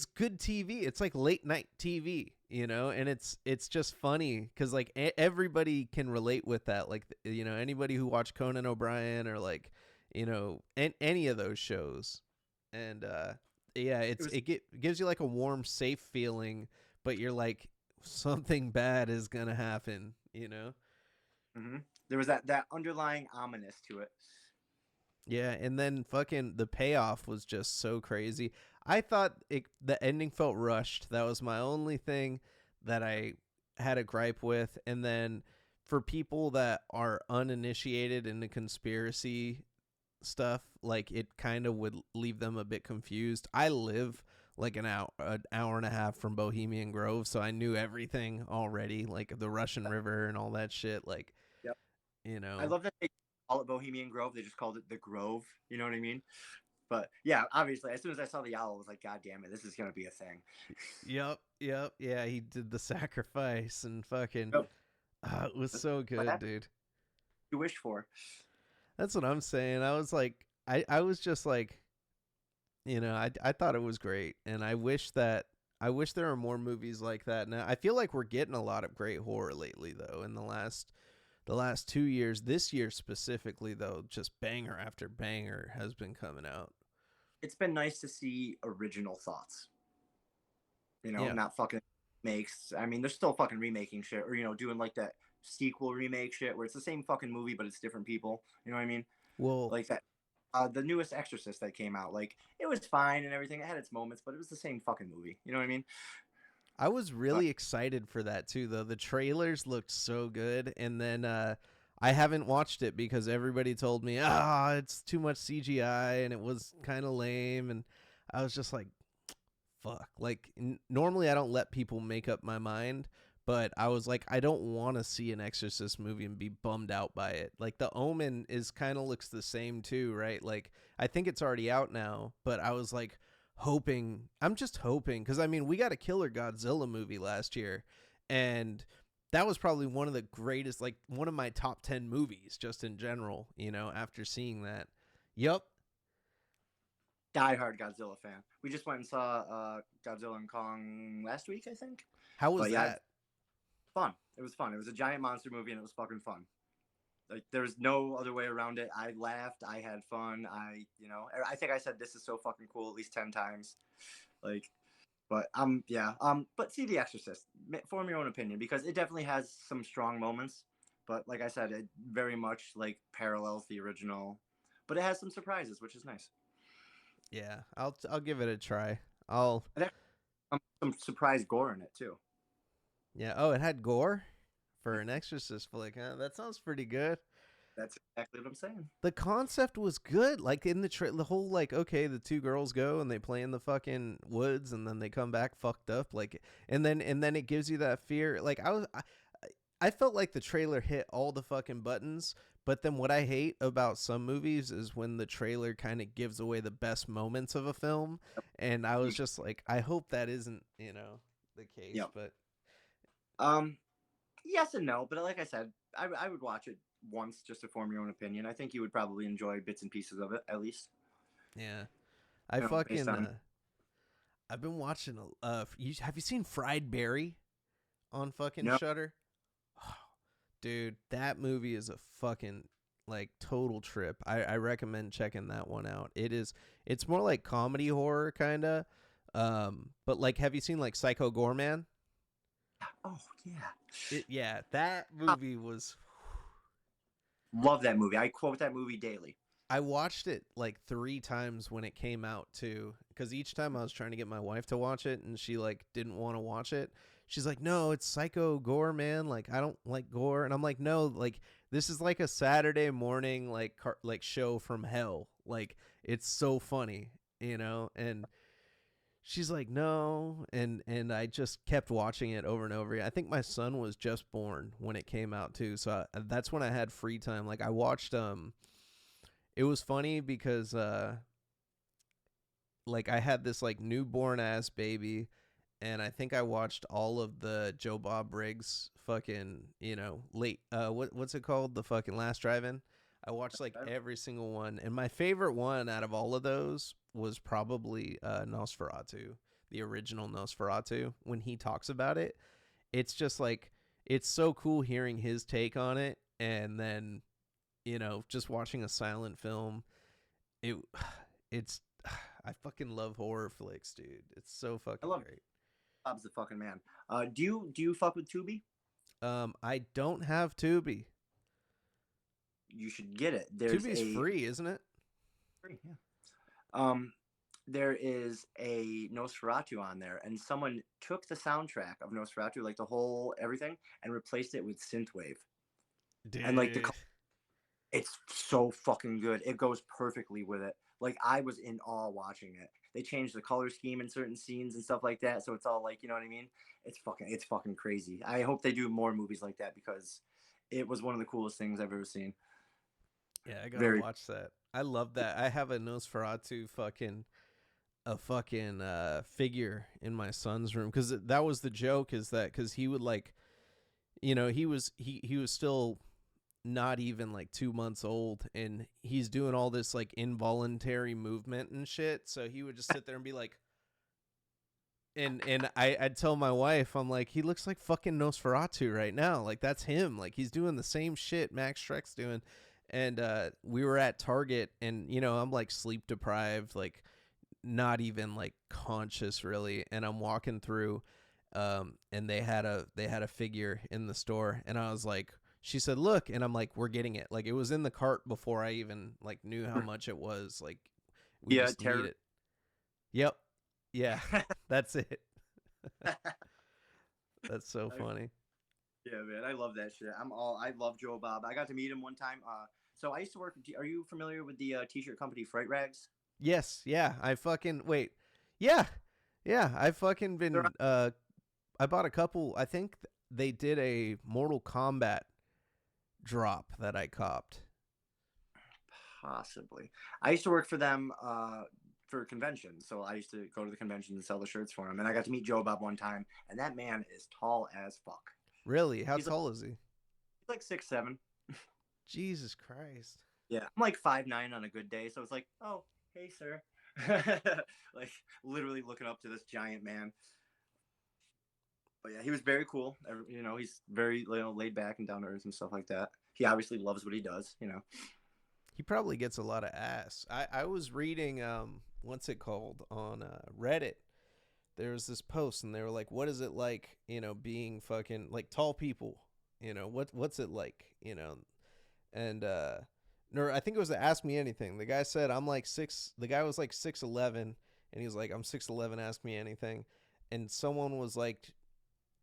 good TV. It's like late night TV, and it's just funny cuz like everybody can relate with that. Like, anybody who watched Conan O'Brien, or like, any of those shows. And yeah, It was gives you like a warm, safe feeling, but you're like, something bad is going to happen. mhm. There was that underlying ominous to it. Yeah, and then fucking the payoff was just so crazy. I thought the ending felt rushed. That was my only thing that I had a gripe with. And then for people that are uninitiated into conspiracy stuff, like, it kind of would leave them a bit confused. I live like an hour and a half from Bohemian Grove, so I knew everything already, like the Russian River and all that shit. Like, Yep. you I know, love that they call it Bohemian Grove. They just called it the Grove. You know what I mean? But yeah, obviously, as soon as I saw the owl, I was like, God damn it, this is gonna be a thing. yep, yep, yeah, he did the sacrifice and fucking, Yep. it was so What good, happened? dude. You wish for? That's what I'm saying. I was like, I was just like, I thought it was great, and I wish there were more movies like that. Now I feel like we're getting a lot of great horror lately, though. In the last 2 years, this year specifically, though, just banger after banger has been coming out. It's been nice to see original thoughts. Yeah, Not fucking makes. I mean, they're still fucking remaking shit or doing like that sequel remake shit where it's the same fucking movie but it's different people. You know what I mean? Well, Like that. The newest Exorcist that came out, like it was fine and everything. It had its moments, but it was the same fucking movie. You know what I mean? I was But really excited for that too, though. The trailers looked so good, and then I haven't watched it because everybody told me, it's too much CGI and it was kind of lame, and I was just like, fuck. Like normally I don't let people make up my mind, but I was like, I don't want to see an Exorcist movie and be bummed out by it. Like The Omen is kind of looks the same too, right? Like I think it's already out now, but I was like hoping, I'm just hoping, because I mean we got a killer Godzilla movie last year, and that was probably one of the greatest, like one of my top 10 movies just in general, after seeing that. Yep. diehard Godzilla fan. We just went and saw Godzilla and Kong last week, I think. How was But yeah, that? fun. It was fun. It was a giant monster movie and it was fucking fun. Like there's no other way around it. I laughed. I had fun. I think I said this is so fucking cool at least 10 times. Like, but yeah. But see The Exorcist. Form your own opinion because it definitely has some strong moments. But like I said, it very much like parallels the original. But it has some surprises, which is nice. Yeah, I'll give it a try. I'll And there's some surprise gore in it too. Yeah. Oh, it had gore for an Exorcist flick, huh? That sounds pretty good. That's exactly what I'm saying. The concept was good. Like in the whole like, okay, the two girls go and they play in the fucking woods and then they come back fucked up. Like, and then it gives you that fear. Like I felt like the trailer hit all the fucking buttons. But then what I hate about some movies is when the trailer kind of gives away the best moments of a film. And I was just like, I hope that isn't, the case. Yep. But Um, yes and no, but like I said, I would watch it once just to form your own opinion. I think you would probably enjoy bits and pieces of it at least. yeah, I Based fucking on I've been watching have you seen Fried Berry on fucking no, Shutter? Dude, that movie is a fucking like total trip. I recommend checking that one out. It's more like comedy horror kinda. But like have you seen like Psycho Gorman? oh yeah, Yeah, that movie was love that movie. I quote that movie daily. I watched it like 3 times when it came out too, because each time I was trying to get my wife to watch it, and she like didn't want to watch it. She's like, "No, it's psycho gore, man. Like I don't like gore." And I'm like, "No, like this is like a Saturday morning like show from hell. Like it's so funny, you know." And she's like, "No," and I just kept watching it over and over. I think my son was just born when it came out too, so that's when I had free time. Like I watched it was funny because like I had this like newborn ass baby, and I think I watched all of the Joe Bob Briggs fucking, late what's it called, the fucking Last Drive-In. I watched like every single one, and my favorite one out of all of those was probably Nosferatu, the original Nosferatu. When he talks about it, it's just like it's so cool hearing his take on it, and then just watching a silent film. It it's I fucking love horror flicks, dude. It's so I fucking love great. Bob's the fucking man. Do you fuck with Tubi? I don't have Tubi. You should get it. There's Tubi's a free, isn't it? yeah. Um, there is a Nosferatu on there, and someone took the soundtrack of Nosferatu, like the whole everything, and replaced it with synthwave. And like Dude. it's so fucking good. It goes perfectly with it. Like I was in awe watching it. They changed the color scheme in certain scenes and stuff like that, so it's all like, you know what I mean? It's fucking crazy. I hope they do more movies like that because it was one of the coolest things I've ever seen. Yeah, I gotta Very watch that. I love that. I have a Nosferatu fucking figure in my son's room, because that was the joke, is that because he would like, he was still not even like 2 months old, and he's doing all this like involuntary movement and shit, so he would just sit there and be like, and I'd tell my wife, I'm like, he looks like fucking Nosferatu right now. Like that's him. Like he's doing the same shit Max Shrek's doing. And we were at Target, and I'm like sleep deprived, like not even like conscious really, and I'm walking through, And they had a figure in the store, and I was like, she said, "Look," and I'm like, "We're getting it." Like it was in the cart before I even like knew how much it was. Like we Yeah, just need terror. it. Yep. Yeah. That's it. That's so funny. Yeah, man, I love that shit. I love Joe Bob. I got to meet him one time. So I used to work. Are you familiar with the t-shirt company Fright Rags? Yes. Yeah. I fucking wait. Yeah. Yeah. I fucking They're been. I bought a couple. I think they did a Mortal Kombat drop that I copped. possibly. I used to work for them for conventions, so I used to go to the convention and sell the shirts for them. And I got to meet Joe Bob one time, and that man is tall as fuck. Really? How He's like tall is he? he's like 6'7". Jesus Christ. Yeah, I'm like 5'9" on a good day, so it's like, oh, hey, sir, like literally looking up to this giant man. But yeah, he was very cool. You know, he's very laid back and down to earth and stuff like that. He obviously loves what he does. You know. He probably gets a lot of ass. I was reading what's it called on Reddit. There was this post and they were like, "What is it like, being fucking like tall people? What's it like, And no, I think it was the Ask Me Anything. The guy said I'm like six. The guy was like 6'11", and he was like, "I'm 6'11". Ask me anything. And someone was like,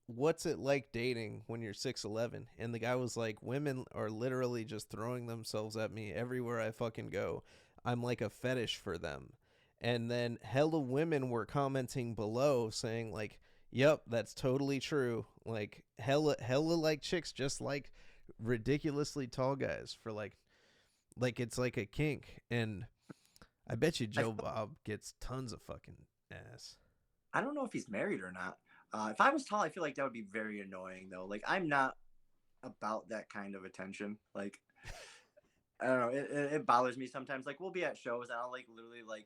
what's it like dating when you're 6'11", and the guy was like, women are literally just throwing themselves at me everywhere I fucking go. I'm like a fetish for them. And then hella women were commenting below saying like, yep, that's totally true. Like hella like chicks just like ridiculously tall guys for like it's like a kink. And I bet you I Joe Bob gets tons of fucking ass. I don't know if he's married or not. If I was tall, I feel like that would be very annoying though. Like I'm not about that kind of attention. Like I don't know, it bothers me sometimes. Like we'll be at shows and I'll like literally like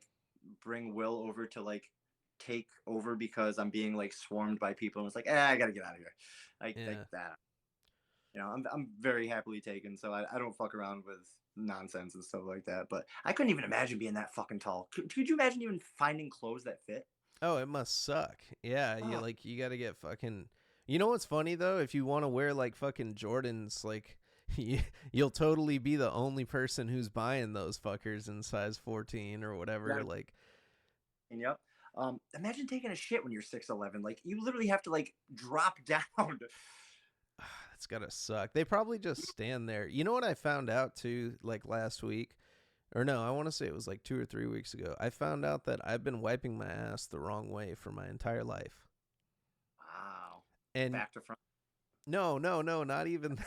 bring Will over to like take over because I'm being like swarmed by people and it's like, I gotta get out of here. Like Yeah. that. You know, I'm very happily taken, so I don't fuck around with nonsense and stuff like that. But I couldn't even imagine being that fucking tall. Could you imagine even finding clothes that fit? Oh, it must suck. Yeah, Oh, you got to get fucking. You know what's funny though? If you want to wear like fucking Jordans, like you'll totally be the only person who's buying those fuckers in size 14 or whatever. yeah. Like, Yep. Imagine taking a shit when you're 6'11". Like you literally have to like drop down. it's gotta suck. They probably just stand there. You know what I found out too? Like last week, or no, I want to say it was like 2 or 3 weeks ago. I found out that I've been wiping my ass the wrong way for my entire life. Wow. And Back to front. no, no, no, not even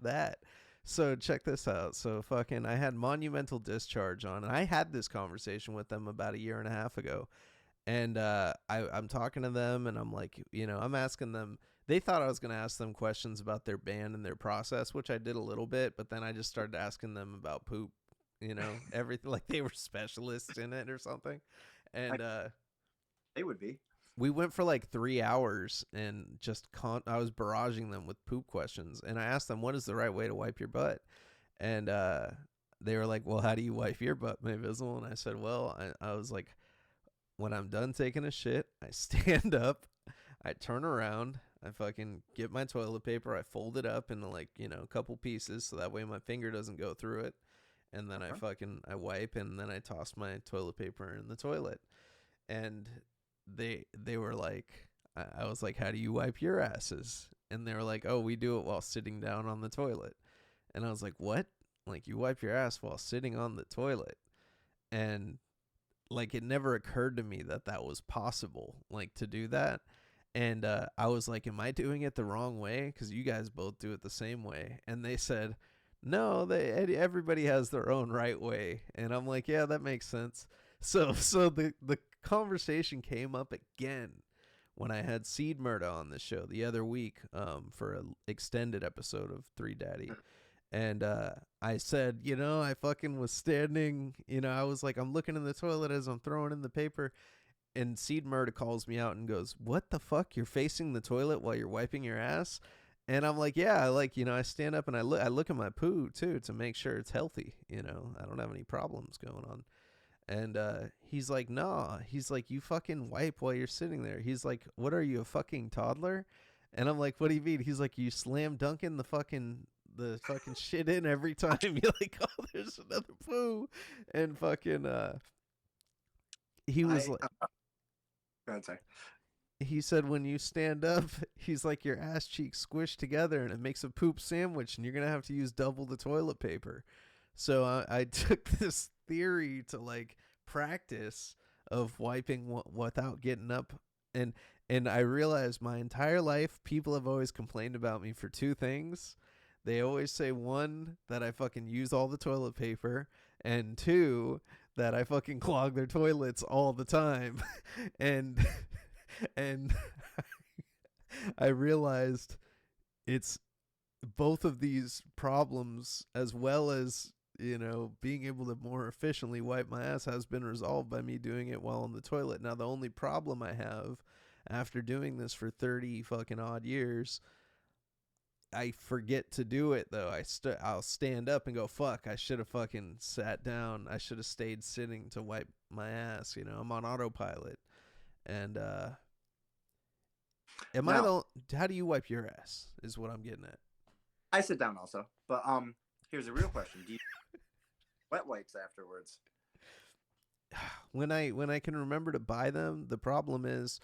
that. So check this out. So fucking I had monumental discharge on, and I had this conversation with them about a year and a half ago. And I'm talking to them and I'm like, I'm asking them, they thought I was going to ask them questions about their band and their process, which I did a little bit, but then I just started asking them about poop, everything, like they were specialists in it or something. I, And they would be. we went for like 3 hours and just I was barraging them with poop questions, and I asked them, what is the right way to wipe your butt? And they were like, well, how do you wipe your butt, Mayvizzle? And I said, well, I was like, when I'm done taking a shit, I stand up, I turn around, I fucking get my toilet paper, I fold it up into like, a couple pieces so that way my finger doesn't go through it. And then Uh-huh. I wipe and then I toss my toilet paper in the toilet. And they were like, I was like, how do you wipe your asses? And they were like, oh, we do it while sitting down on the toilet. And I was like, what? Like you wipe your ass while sitting on the toilet? And like it never occurred to me that that was possible, like to do that. And I was like, am I doing it the wrong way? Because you guys both do it the same way. And they said, no, everybody has their own right way. And I'm like, yeah, that makes sense. So the conversation came up again when I had Seed Murder on the show the other week, for an extended episode of Three Daddy. And I said, I fucking was standing, I was like, I'm looking in the toilet as I'm throwing in the paper. And Seed Murder calls me out and goes, what the fuck? You're facing the toilet while you're wiping your ass? And I'm like, yeah, like, I stand up and I look at my poo too to make sure it's healthy. I don't have any problems going on. And he's like, nah. He's like, you fucking wipe while you're sitting there. He's like, what are you, a fucking toddler? And I'm like, what do you mean? He's like, you slam dunking the fucking shit in every time. You're like, oh, there's another poo. And fucking he was I like, go ahead, sorry. he said when you stand up, he's like your ass cheeks squished together and it makes a poop sandwich and you're gonna have to use double the toilet paper. So I took this theory to like practice of wiping without getting up, and I realized my entire life people have always complained about me for two things. They always say, one, that I fucking use all the toilet paper, and two, that I fucking clog their toilets all the time. and and I realized it's both of these problems, as well as being able to more efficiently wipe my ass, has been resolved by me doing it while on the toilet. Now the only problem I have after doing this for 30 fucking odd years, I forget to do it though. I'll stand up and go, fuck, I should have fucking sat down. I should have stayed sitting to wipe my ass. I'm on autopilot. And am I Now, the how do you wipe your ass is what I'm getting at. I sit down also, but here's a real question: do you wet wipes afterwards? When I can remember to buy them, the problem is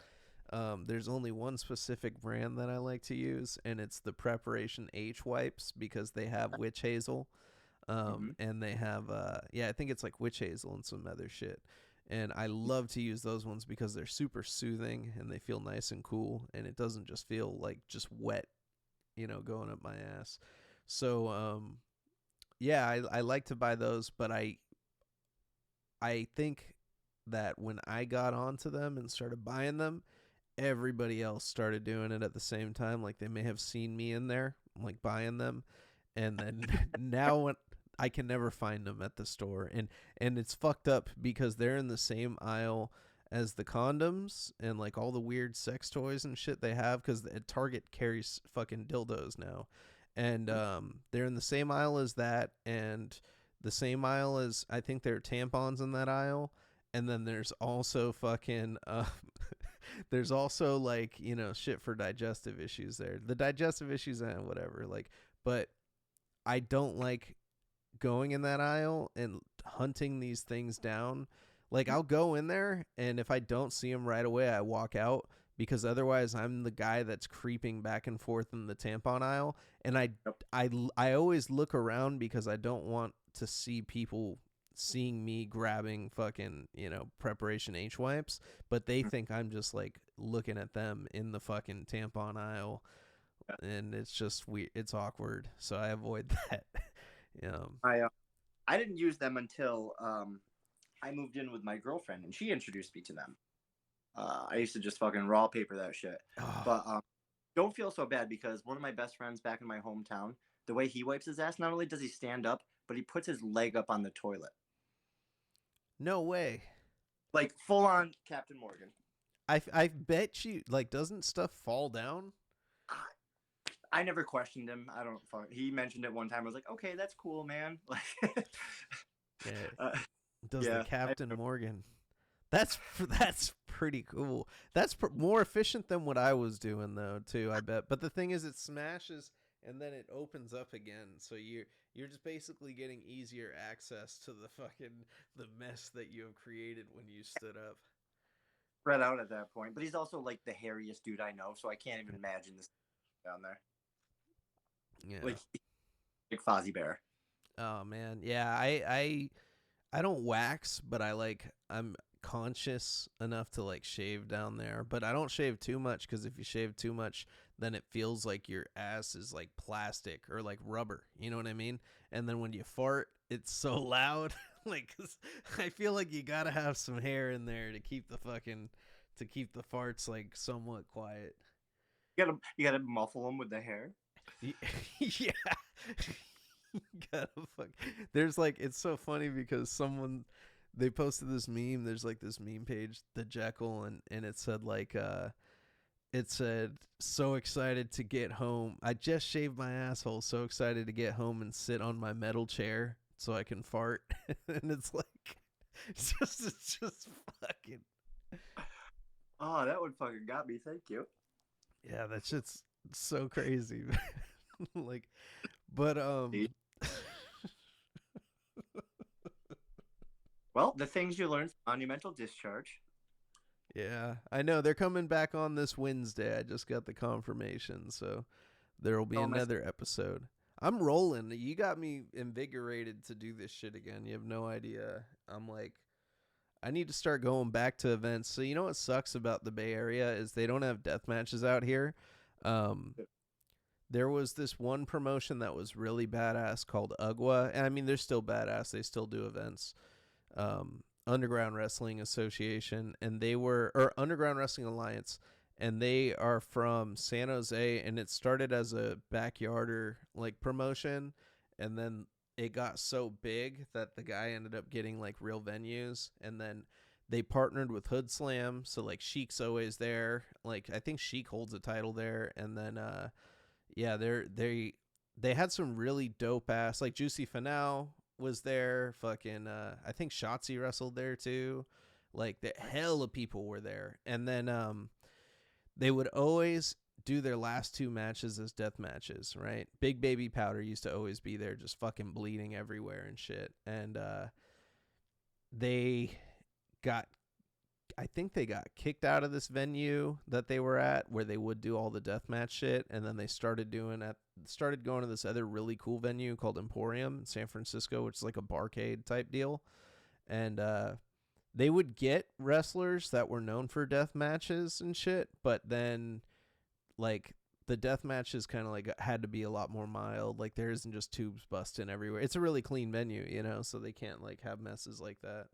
there's only one specific brand that I like to use, and it's the Preparation H wipes, because they have witch hazel, Mm-hmm. and they have I think it's like witch hazel and some other shit. And I love to use those ones because they're super soothing and they feel nice and cool, and it doesn't just feel like just wet, going up my ass. So I like to buy those, but I think that when I got onto them and started buying them, everybody else started doing it at the same time. Like they may have seen me in there, like buying them, and then now when I can never find them at the store, and it's fucked up because they're in the same aisle as the condoms and like all the weird sex toys and shit they have, because Target carries fucking dildos now, and they're in the same aisle as that, and the same aisle as, I think, there are tampons in that aisle, and then there's also fucking there's also like shit for digestive issues there. The digestive issues and whatever, like, but I don't like going in that aisle and hunting these things down. Like I'll go in there, and if I don't see them right away, I walk out, because otherwise I'm the guy that's creeping back and forth in the tampon aisle, and Yep. I always look around because I don't want to see people seeing me grabbing fucking Preparation H wipes, but they think I'm just like looking at them in the fucking tampon aisle, and it's just weird. It's awkward, so I avoid that. um, I didn't use them until I moved in with my girlfriend, and she introduced me to them. I used to just fucking raw paper that shit, oh, but don't feel so bad because one of my best friends back in my hometown, the way he wipes his ass, not only does he stand up, but he puts his leg up on the toilet, no way. like full on Captain Morgan. I bet you, like, doesn't stuff fall down? I never questioned him. I don't. He mentioned it one time. I was like, okay, that's cool, man. Like, Yeah, uh, does the yeah. Captain Morgan. That's pretty cool. That's more efficient than what I was doing though too, I bet. But the thing is, it smashes and then it opens up again, so you're just basically getting easier access to the mess that you have created when you stood up. Spread out at that point. But he's also like the hairiest dude I know, so I can't even imagine this down there. Yeah. Like Fozzie Bear. Oh man. Yeah. I don't wax, but I'm conscious enough to like shave down there, but I don't shave too much, because if you shave too much, then it feels like your ass is like plastic or like rubber. You know what I mean? And then when you fart, it's so loud. Like, 'cause I feel like you gotta have some hair in there to keep the farts like somewhat quiet. You gotta muffle them with the hair. Yeah. Gotta fuck. There's like, it's so funny because they posted this meme. There's like this meme page, the Jekyll, and it said like it said, so excited to get home. I just shaved my asshole. So excited to get home and sit on my metal chair so I can fart. And it's like It's just fucking. Oh, that one fucking got me. Thank you. Yeah, that shit's so crazy. Like, but Well, the things you learn from monumental discharge. yeah, I know they're coming back on this Wednesday. I just got the confirmation, so there will be Tell my another episode. I'm rolling. You got me invigorated to do this shit again. You have no idea. I'm like, I need to start going back to events. So you know what sucks about the Bay Area is they don't have death matches out here. Um, there was this one promotion that was really badass called UGWA, and I mean they're still badass. They still do events. Underground Wrestling Association, and they were or Underground Wrestling Alliance, and they are from San Jose, and it started as a backyarder like promotion, and then it got so big that the guy ended up getting like real venues, and then they partnered with Hood Slam, so like Sheik's always there. Like I think Sheik holds a title there, and then yeah, they had some really dope ass like Juicy Finau was there. Fucking I think Shotzi wrestled there too. Like the hell of people were there. And then they would always do their last two matches as death matches, right? Big Baby Powder used to always be there just fucking bleeding everywhere and shit. And they got I think they got kicked out of this venue that they were at where they would do all the deathmatch shit, and then they started going to this other really cool venue called Emporium in San Francisco, which is like a barcade type deal. And they would get wrestlers that were known for death matches and shit, but then like the death matches kind of like had to be a lot more mild. Like there isn't just tubes busting everywhere. It's a really clean venue, you know, so they can't like have messes like that.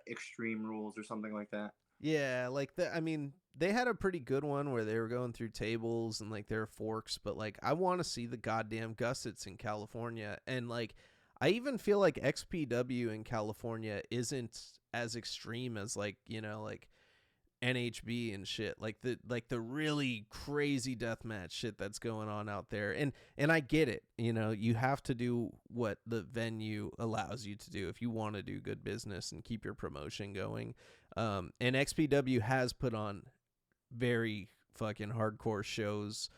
extreme rules or something like that. Yeah, like I mean, they had a pretty good one where they were going through tables and like their forks, but like I want to see the goddamn gussets in California, and like I even feel like XPW in California isn't as extreme as like like NHB and shit, like the really crazy deathmatch shit that's going on out there. And I get it, you have to do what the venue allows you to do if you want to do good business and keep your promotion going. And XPW has put on very fucking hardcore shows,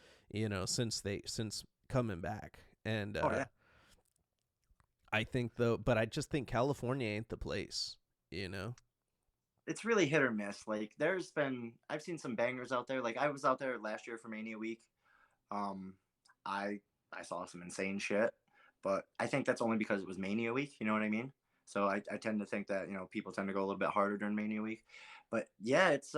since coming back. And Oh yeah, I think though, but I just think California ain't the place, you know. it's really hit or miss. Like I've seen some bangers out there. Like I was out there last year for Mania Week. Um, I I saw some insane shit, but I think that's only because it was Mania Week. You know what I mean? So I tend to think that people tend to go a little bit harder during Mania Week. But yeah, it's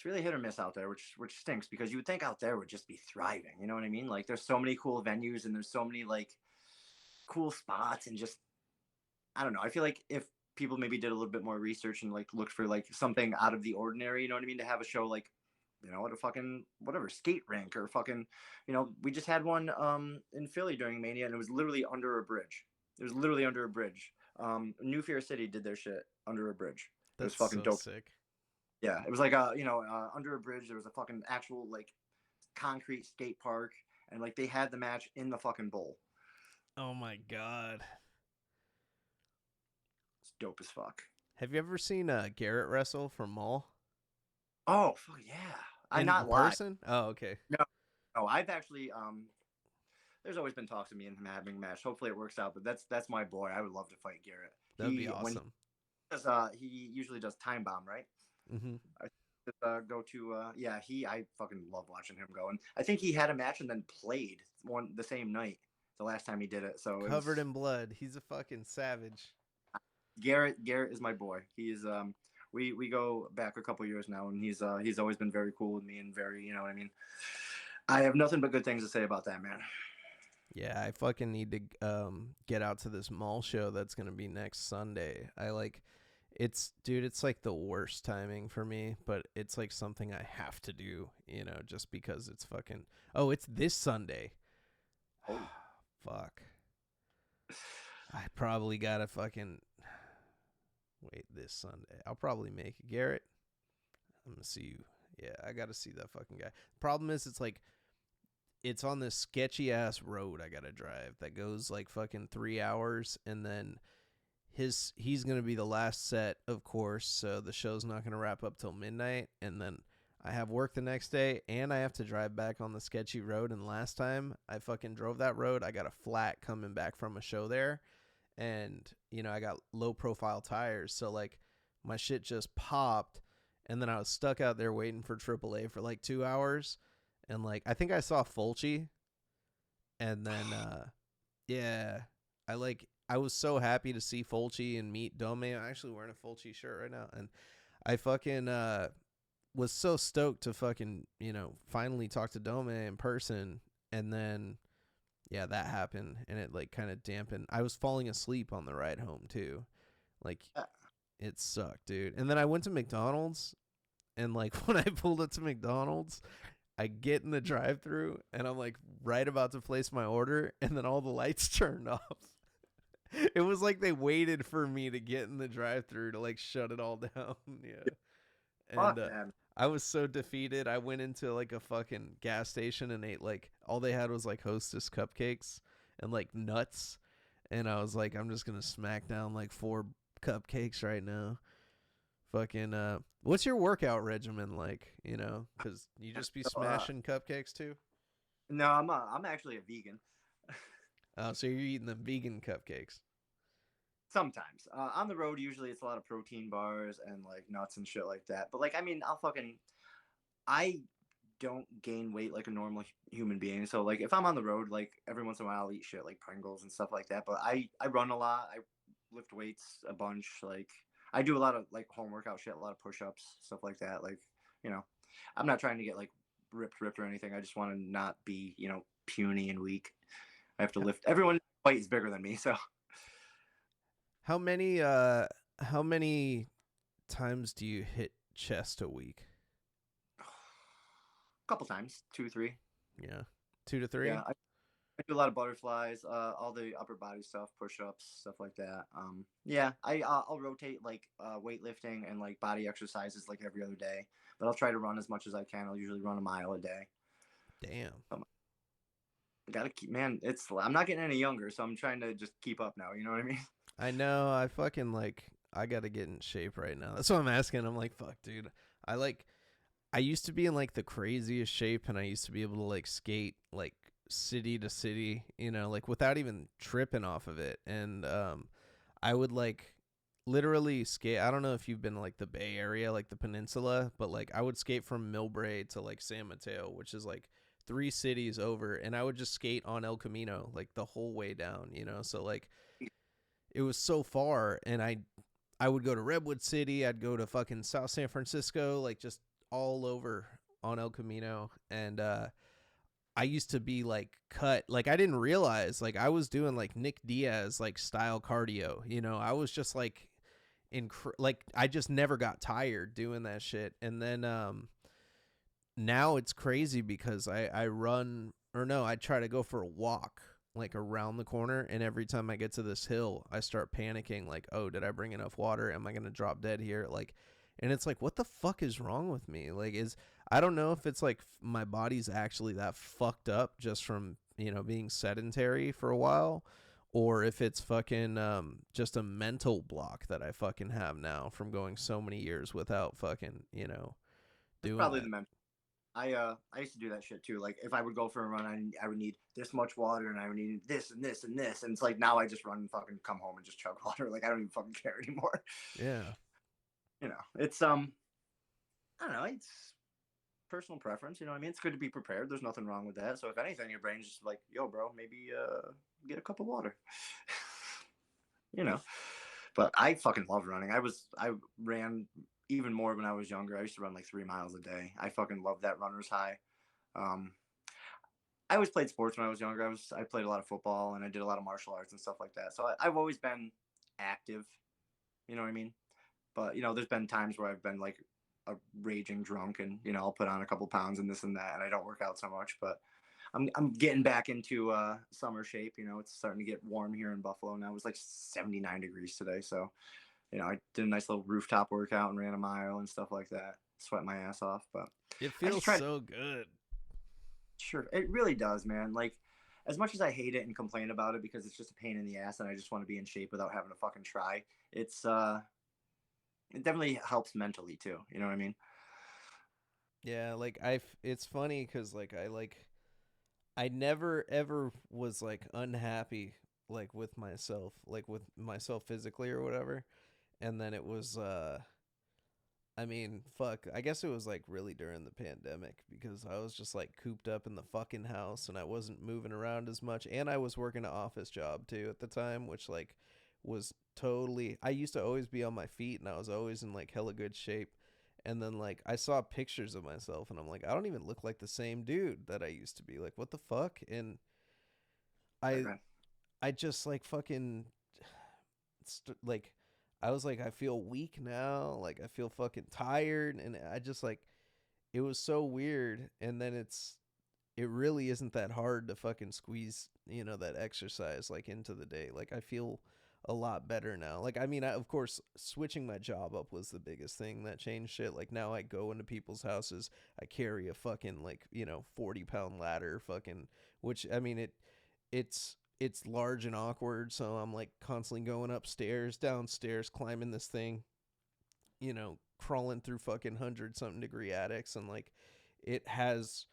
really hit or miss out there, which stinks because you would think out there would just be thriving. You know what I mean? Like there's so many cool venues and there's so many like cool spots and just I don't know. I feel like if people maybe did a little bit more research and like looked for like something out of the ordinary, you know what I mean, to have a show like at a fucking whatever skate rink or fucking, we just had one in Philly during Mania and it was literally under a bridge. It was literally under a bridge. New Fear City did their shit under a bridge. It was That's fucking so dope. sick. Yeah, it was like under a bridge. There was a fucking actual like concrete skate park, and like they had the match in the fucking bowl. Oh my god. It's dope as fuck. Have you ever seen Garrett wrestle from Mall Oh fuck yeah! I'm in not live. person? Oh, okay. No, no, I've actually There's always been talks of me and him having a match. Hopefully it works out, but that's my boy. I would love to fight Garrett. That'd be When he awesome. does, he usually does Time Bomb, right? Mm-hmm. I go to yeah. I fucking love watching him go, and I think he had a match and then played one the same night the last time he did it. So it Covered was in blood. He's a fucking savage. Garrett. Garrett is my boy. He's we go back a couple years now, and he's always been very cool with me and very what I mean. I have nothing but good things to say about that man. Yeah, I fucking need to get out to this mall show that's gonna be next Sunday. It's like the worst timing for me, but it's like something I have to do, just because it's fucking. Oh, it's this Sunday. Oh, Fuck. I probably gotta fucking wait this Sunday. I'll probably make it. Garrett, I'm gonna see you. Yeah, I gotta see that fucking guy. Problem is, it's like it's on this sketchy ass road I gotta drive that goes like fucking 3 hours, and then he's gonna be the last set, of course. So the show's not gonna wrap up till midnight, and then I have work the next day, and I have to drive back on the sketchy road. And last time I fucking drove that road, I got a flat coming back from a show there, and I got low profile tires, so like my shit just popped, and then I was stuck out there waiting for AAA for like 2 hours, and like I think I saw Fulci, and then yeah, I was so happy to see Fulci and meet Dome. I'm actually wearing a Fulci shirt right now, and I fucking was so stoked to fucking finally talk to Dome in person, and then yeah, that happened, and it like kind of dampened. I was falling asleep on the ride home too, like it sucked, dude. And then I went to McDonald's, and like when I pulled up to McDonald's, I get in the drive-through, and I'm like right about to place my order, and then all the lights turned off. It was like they waited for me to get in the drive-through to like shut it all down. Yeah. And Fuck that. I was so defeated. I went into like a fucking gas station and ate like all they had was like Hostess cupcakes and like nuts, and I was like, I'm just gonna smack down like 4 cupcakes right now. Fucking what's your workout regimen like? Because you just be So, smashing cupcakes too. no, I'm actually a vegan. Oh, so you're eating the vegan cupcakes. Sometimes on the road, usually it's a lot of protein bars and like nuts and shit like that. But like, I mean, I don't gain weight like a normal human being. So like, if I'm on the road, like every once in a while, I'll eat shit like Pringles and stuff like that. But I run a lot. I lift weights a bunch. Like I do a lot of like home workout shit, a lot of push-ups, stuff like that. Like you know, I'm not trying to get like ripped or anything. I just want to not be puny and weak. I have to lift. Everyone weight is bigger than me, so How many how many times do you hit chest a week? a couple times, two, three. Yeah. 2 to 3? Yeah, I do a lot of butterflies, all the upper body stuff, push-ups, stuff like that. Yeah, I'll rotate like weightlifting and like body exercises like every other day, but I'll try to run as much as I can. I'll usually run a mile a day. Damn. I gotta keep, man. I'm not getting any younger, so I'm trying to just keep up now. You know what I mean? I know. I fucking like. I gotta get in shape right now. That's what I'm asking. I'm like, fuck, dude. I like. I used to be in like the craziest shape, and I used to be able to like skate like city to city, like without even tripping off of it. And I would like literally skate. I don't know if you've been to, like the Bay Area, like the peninsula, but like I would skate from Millbrae to like San Mateo, which is like 3 cities over, and I would just skate on El Camino like the whole way down. So like it was so far, and I would go to Redwood City, I'd go to fucking South San Francisco, like just all over on El Camino, and I used to be like cut, like I didn't realize like I was doing like Nick Diaz like style cardio, I was just like like I just never got tired doing that shit. And then now it's crazy because I run, or no, I try to go for a walk like around the corner, and every time I get to this hill I start panicking like, oh, did I bring enough water? Am I gonna drop dead here? Like, and it's like, what the fuck is wrong with me? Like, I don't know if it's like my body's actually that fucked up just from being sedentary for a while, or if it's fucking just a mental block that I fucking have now from going so many years without fucking It's doing probably that. the mental. I used to do that shit too. Like if I would go for a run, I would need this much water, and I would need this and this and this, and it's like now I just run and fucking come home and just chug water. Like I don't even fucking care anymore. Yeah. It's I don't know. It's personal preference. You know what I mean? It's good to be prepared. There's nothing wrong with that. So if anything, your brain's just like, yo, bro, maybe get a cup of water. you know. But I fucking love running. I ran even more when I was younger. I used to run like 3 miles a day. I fucking love that runner's high. Um, I always played sports when I was younger. I played a lot of football and I did a lot of martial arts and stuff like that. So I've always been active. You know what I mean? But there's been times where I've been like a raging drunk, and I'll put on a couple pounds and this and that, and I don't work out so much. But I'm getting back into summer shape. It's starting to get warm here in Buffalo now. It was like 79 degrees today, so I did a nice little rooftop workout and ran a mile and stuff like that. Sweat my ass off, but It I just feels tried. so good. Sure, it really does, man. Like, as much as I hate it and complain about it because it's just a pain in the ass and I just want to be in shape without having to fucking try. It's it definitely helps mentally too. You know what I mean? Yeah, like it's funny because I never ever was like unhappy like with myself physically or whatever. And then it was I mean, fuck. I guess it was like really during the pandemic because I was just like cooped up in the fucking house and I wasn't moving around as much. And I was working an office job too at the time, which like was totally. I used to always be on my feet and I was always in like hella good shape. And then like I saw pictures of myself and I'm like, I don't even look like the same dude that I used to be. Like, what the fuck? And Right, I right. I just like fucking like I was like I feel weak now, like I feel fucking tired and I just like it was so weird and then it really isn't that hard to fucking squeeze, that exercise like into the day. Like I feel a lot better now. Like I mean, of course switching my job up was the biggest thing that changed shit. Like now I go into people's houses, I carry a fucking like, 40-pound ladder fucking, which I mean it's large and awkward, so I'm like constantly going upstairs, downstairs, climbing this thing, crawling through fucking 100 something degree attics, and like it has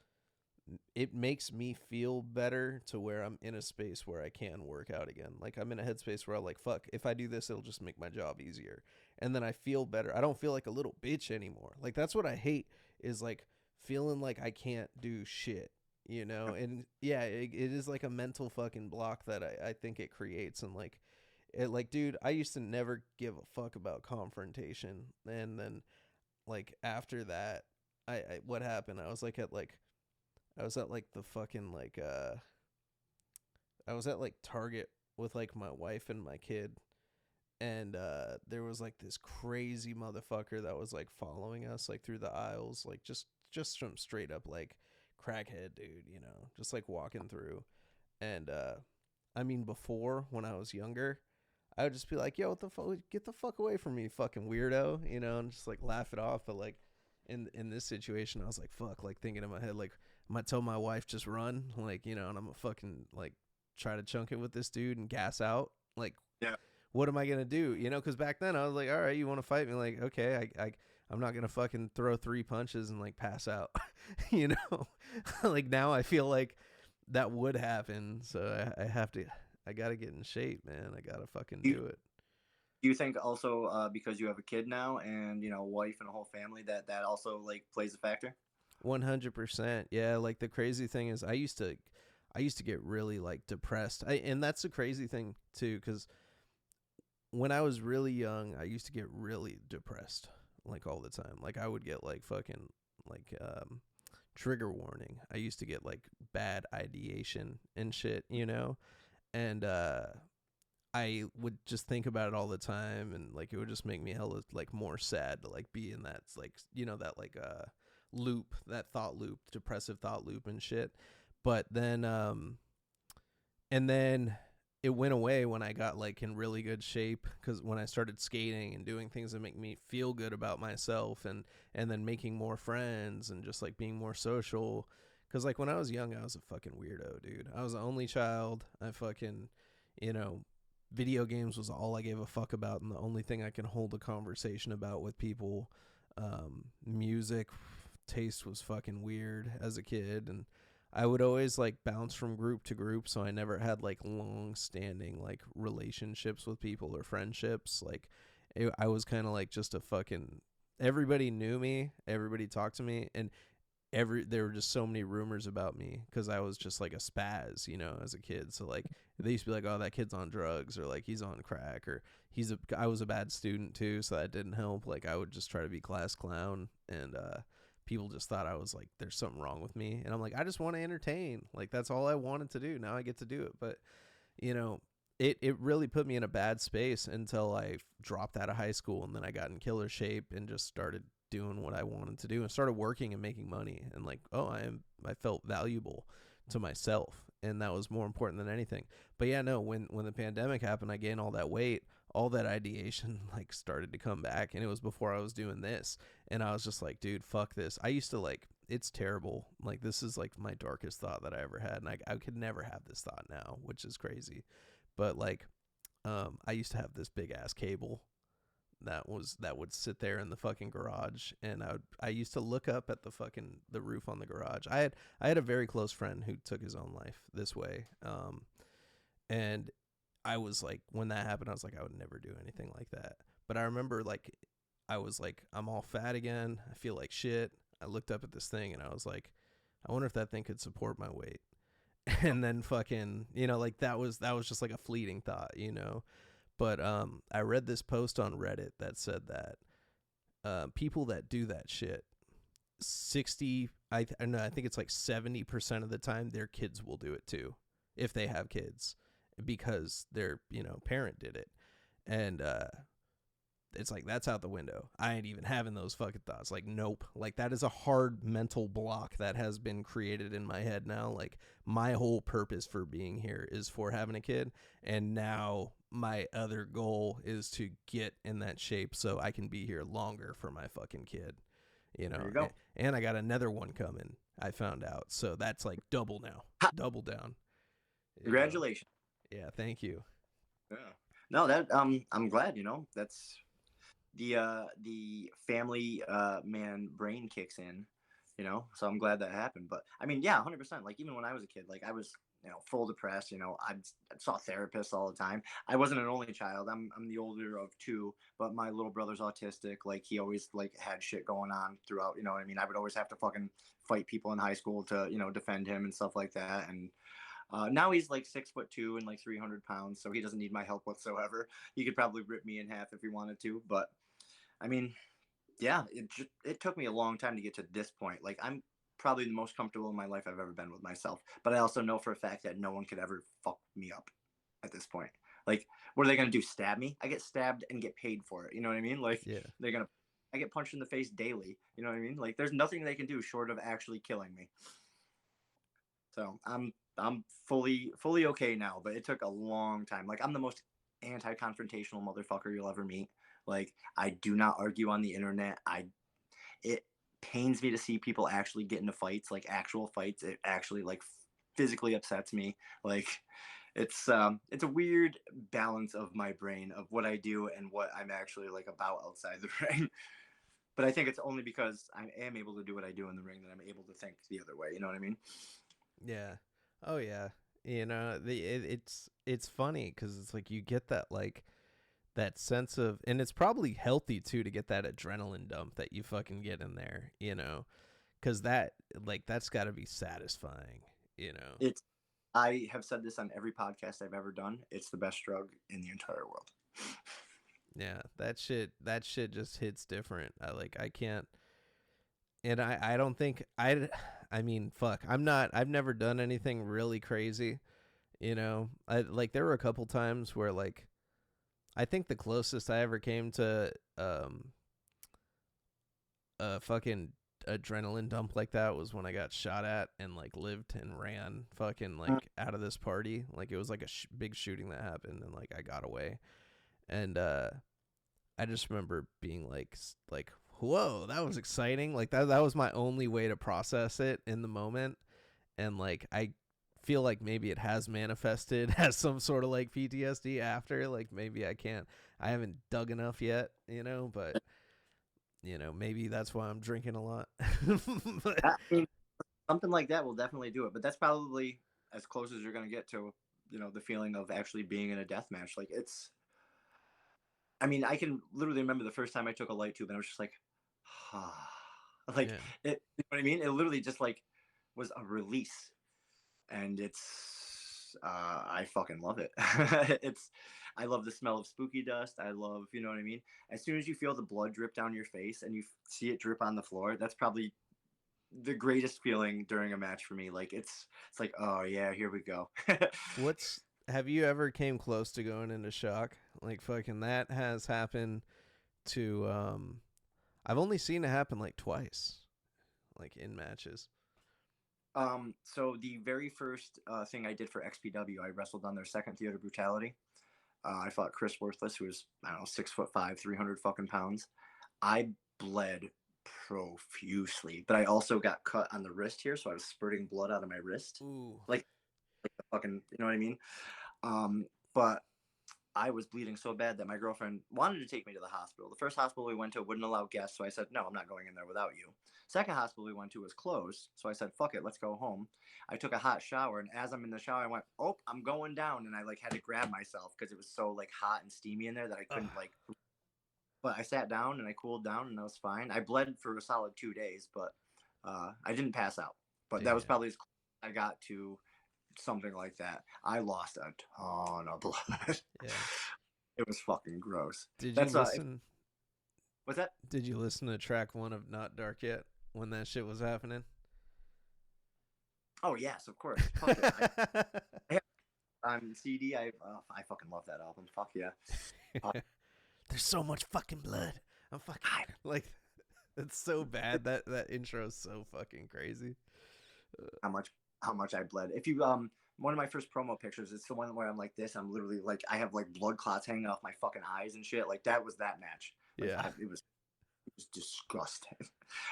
it makes me feel better to where I'm in a space where I can work out again. Like I'm in a headspace where I'm like, fuck, if I do this, it'll just make my job easier. And then I feel better. I don't feel like a little bitch anymore. Like that's what I hate is like feeling like I can't do shit. And yeah, it is like a mental fucking block that I think it creates. And like, dude, I used to never give a fuck about confrontation. And then, like, after that, what happened? I was at like the fucking like I was at like Target with like my wife and my kid, and there was like this crazy motherfucker that was like following us like through the aisles, like just from straight up like crackhead dude, just like walking through. And I mean, before when I was younger, I would just be like, "Yo, what the fuck? Get the fuck away from me, fucking weirdo!" And just like laugh it off. But like in this situation, I was like, "Fuck!" Like thinking in my head, like, I might tell my wife just run, like, and I'm a fucking like try to chunk it with this dude and gas out. Like, Yeah. what am I gonna do? Because back then I was like, all right, you want to fight me? Like, okay, I'm not gonna fucking throw 3 punches and like pass out. you know, like now I feel like that would happen, so I have to. I gotta get in shape, man. I gotta fucking You do it. do you think also because you have a kid now and wife and a whole family that also like plays a factor? 100%. Yeah, like the crazy thing is I used to get really like depressed. And that's the crazy thing too cuz when I was really young, I used to get really depressed like all the time. Like I would get like fucking like trigger warning. I used to get like bad ideation and shit. And I would just think about it all the time, and like it would just make me hella like more sad to like be in that like that like loop, that thought loop, depressive thought loop and shit. But then and then it went away when I got like in really good shape, because when I started skating and doing things that make me feel good about myself, and then making more friends and just like being more social. Because like when I was young, I was a fucking weirdo, dude. I was the only child. I fucking, you know, video games was all I gave a fuck about, and the only thing I can hold a conversation about with people. Music taste was fucking weird as a kid, and I would always like bounce from group to group, so I never had like long standing like relationships with people or friendships. Like I was kind of like just a fucking, everybody knew me, everybody talked to me, and there were just so many rumors about me because I was just like a spaz, as a kid. So like they used to be like, "Oh, that kid's on drugs," or like he's on crack, or I was a bad student too, so that didn't help. Like I would just try to be class clown, and people just thought I was like, there's something wrong with me, and I'm like, I just want to entertain. Like that's all I wanted to do. Now I get to do it, but you know. It really put me in a bad space until I dropped out of high school, and then I got in killer shape and just started doing what I wanted to do and started working and making money, and like, oh, I felt valuable to myself, and that was more important than anything. But yeah, no, when the pandemic happened, I gained all that weight, all that ideation like started to come back, and it was before I was doing this, and I was just like, dude, fuck this. I used to like it's terrible. Like this is like my darkest thought that I ever had, and I could never have this thought now, which is crazy. But like, I used to have this big ass cable that would sit there in the fucking garage, and I used to look up at the roof on the garage. I had a very close friend who took his own life this way, and I was like, when that happened, I was like, I would never do anything like that. But I remember like, I was like, I'm all fat again. I feel like shit. I looked up at this thing and I was like, I wonder if that thing could support my weight. And then fucking, like that was just like a fleeting thought. But I read this post on Reddit that said that people that do that shit, 60, no, I think it's like 70% of the time their kids will do it too, if they have kids, because their parent did it. And it's like, that's out the window. I ain't even having those fucking thoughts. Like, nope. Like, that is a hard mental block that has been created in my head now. Like, my whole purpose for being here is for having a kid, and now my other goal is to get in that shape so I can be here longer for my fucking kid. There you go. And I got another one coming, I found out. So that's like double now. Double down. Congratulations. Yeah, thank you. Yeah. No, that I'm glad, that's the family man brain kicks in, so I'm glad that happened. But I mean, yeah, 100%. Like, even when I was a kid, like, I was full depressed. I saw therapists all the time. I wasn't an only child. I'm the older of two, but my little brother's autistic. Like, he always like had shit going on throughout, what I mean? I would always have to fucking fight people in high school to defend him and stuff like that. And now he's like 6'2" and like 300 pounds, so he doesn't need my help whatsoever. He could probably rip me in half if he wanted to. But I mean, yeah, it took me a long time to get to this point. Like, I'm probably the most comfortable in my life I've ever been with myself. But I also know for a fact that no one could ever fuck me up at this point. Like, what are they gonna do? Stab me? I get stabbed and get paid for it. You know what I mean? Like, Yeah. they're gonna. I get punched in the face daily. You know what I mean? Like, there's nothing they can do short of actually killing me. So I'm fully okay now, but it took a long time. Like, I'm the most anti-confrontational motherfucker you'll ever meet. Like, I do not argue on the internet. It pains me to see people actually get into fights, like actual fights. It actually like physically upsets me. Like, it's a weird balance of my brain of what I do and what I'm actually like about outside the ring. But I think it's only because I am able to do what I do in the ring that I'm able to think the other way. You know what I mean? Yeah. Oh yeah. It's funny because it's like you get that like that sense of, and it's probably healthy too to get that adrenaline dump that you fucking get in there. Because that's got to be satisfying. It's I have said this on every podcast I've ever done. It's the best drug in the entire world. Yeah, that shit just hits different. I can't, and I don't think I mean, fuck, I've never done anything really crazy. I like, there were a couple times where like, I think the closest I ever came to a fucking adrenaline dump like that was when I got shot at and like lived and ran fucking like out of this party. Like, it was like a big shooting that happened, and like I got away. And I just remember being like, whoa, that was exciting. Like, that was my only way to process it in the moment. And like, I feel like maybe it has manifested as some sort of like PTSD after. Like, maybe I haven't dug enough yet, but maybe that's why I'm drinking a lot. But, I mean, something like that will definitely do it. But that's probably as close as you're going to get to, the feeling of actually being in a death match. Like, I mean, I can literally remember the first time I took a light tube and I was just like, ah, like yeah. it, you know what I mean? It literally just like was a release, and I fucking love it. I love the smell of spooky dust. I love, you know what I mean? As soon as you feel the blood drip down your face and you see it drip on the floor, that's probably the greatest feeling during a match for me. Like, it's like, oh yeah, here we go. Have you ever came close to going into shock? Like, fucking, that has happened to I've only seen it happen like twice, like in matches. So the very first thing I did for XPW, I wrestled on their second Theater Brutality. I fought Chris Worthless, who was, I don't know, 6'5", 300 fucking pounds. I bled profusely. But I also got cut on the wrist here, so I was spurting blood out of my wrist, Ooh. like the fucking, you know what I mean? But I was bleeding so bad that my girlfriend wanted to take me to the hospital. The first hospital we went to wouldn't allow guests, so I said, no, I'm not going in there without you. Second hospital we went to was closed, so I said, fuck it, let's go home. I took a hot shower, and as I'm in the shower, I went, oh, I'm going down, and I like had to grab myself because it was so like hot and steamy in there that I Ugh. couldn't like. But I sat down and I cooled down, and I was fine. I bled for a solid 2 days, but I didn't pass out. But that was Damn. probably as close as I got to something like that. I lost a ton of blood. Yeah. It was fucking gross. Did you That's listen? what's that? Did you listen to track one of Not Dark Yet when that shit was happening? Oh yes, of course. Fuck yeah. I have on CD. I fucking love that album. Fuck yeah. Uh, There's so much fucking blood. I'm fucking I, like, it's so bad. That intro is so fucking crazy. how much I bled. If you one of my first promo pictures, it's the one where I'm like this. I'm literally like I have like blood clots hanging off my fucking eyes and shit. Like that was that match. Like Yeah. it was disgusting.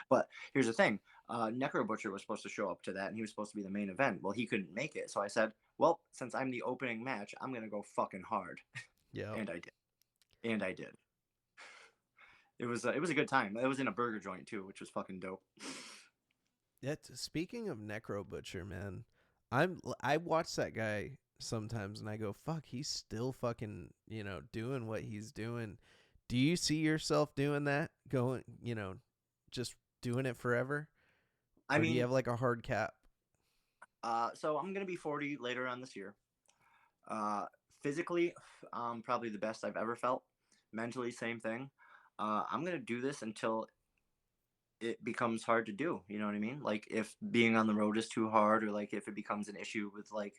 But here's the thing: Necro Butcher was supposed to show up to that, and he was supposed to be the main event. Well, he couldn't make it, so I said, "Well, since I'm the opening match, I'm gonna go fucking hard," Yeah. and I did. And I did. It was a good time. It was in a burger joint too, which was fucking dope. Yeah. Speaking of Necro Butcher, man, I watch that guy sometimes and I go, fuck, he's still fucking, doing what he's doing. Do you see yourself doing that? Going, just doing it forever? I Or do you mean, have like a hard cap? so I'm gonna be 40 later on this year. Uh, Physically, probably the best I've ever felt. Mentally, same thing. I'm gonna do this until it becomes hard to do. You know what I mean? Like if being on the road is too hard, or like if it becomes an issue with like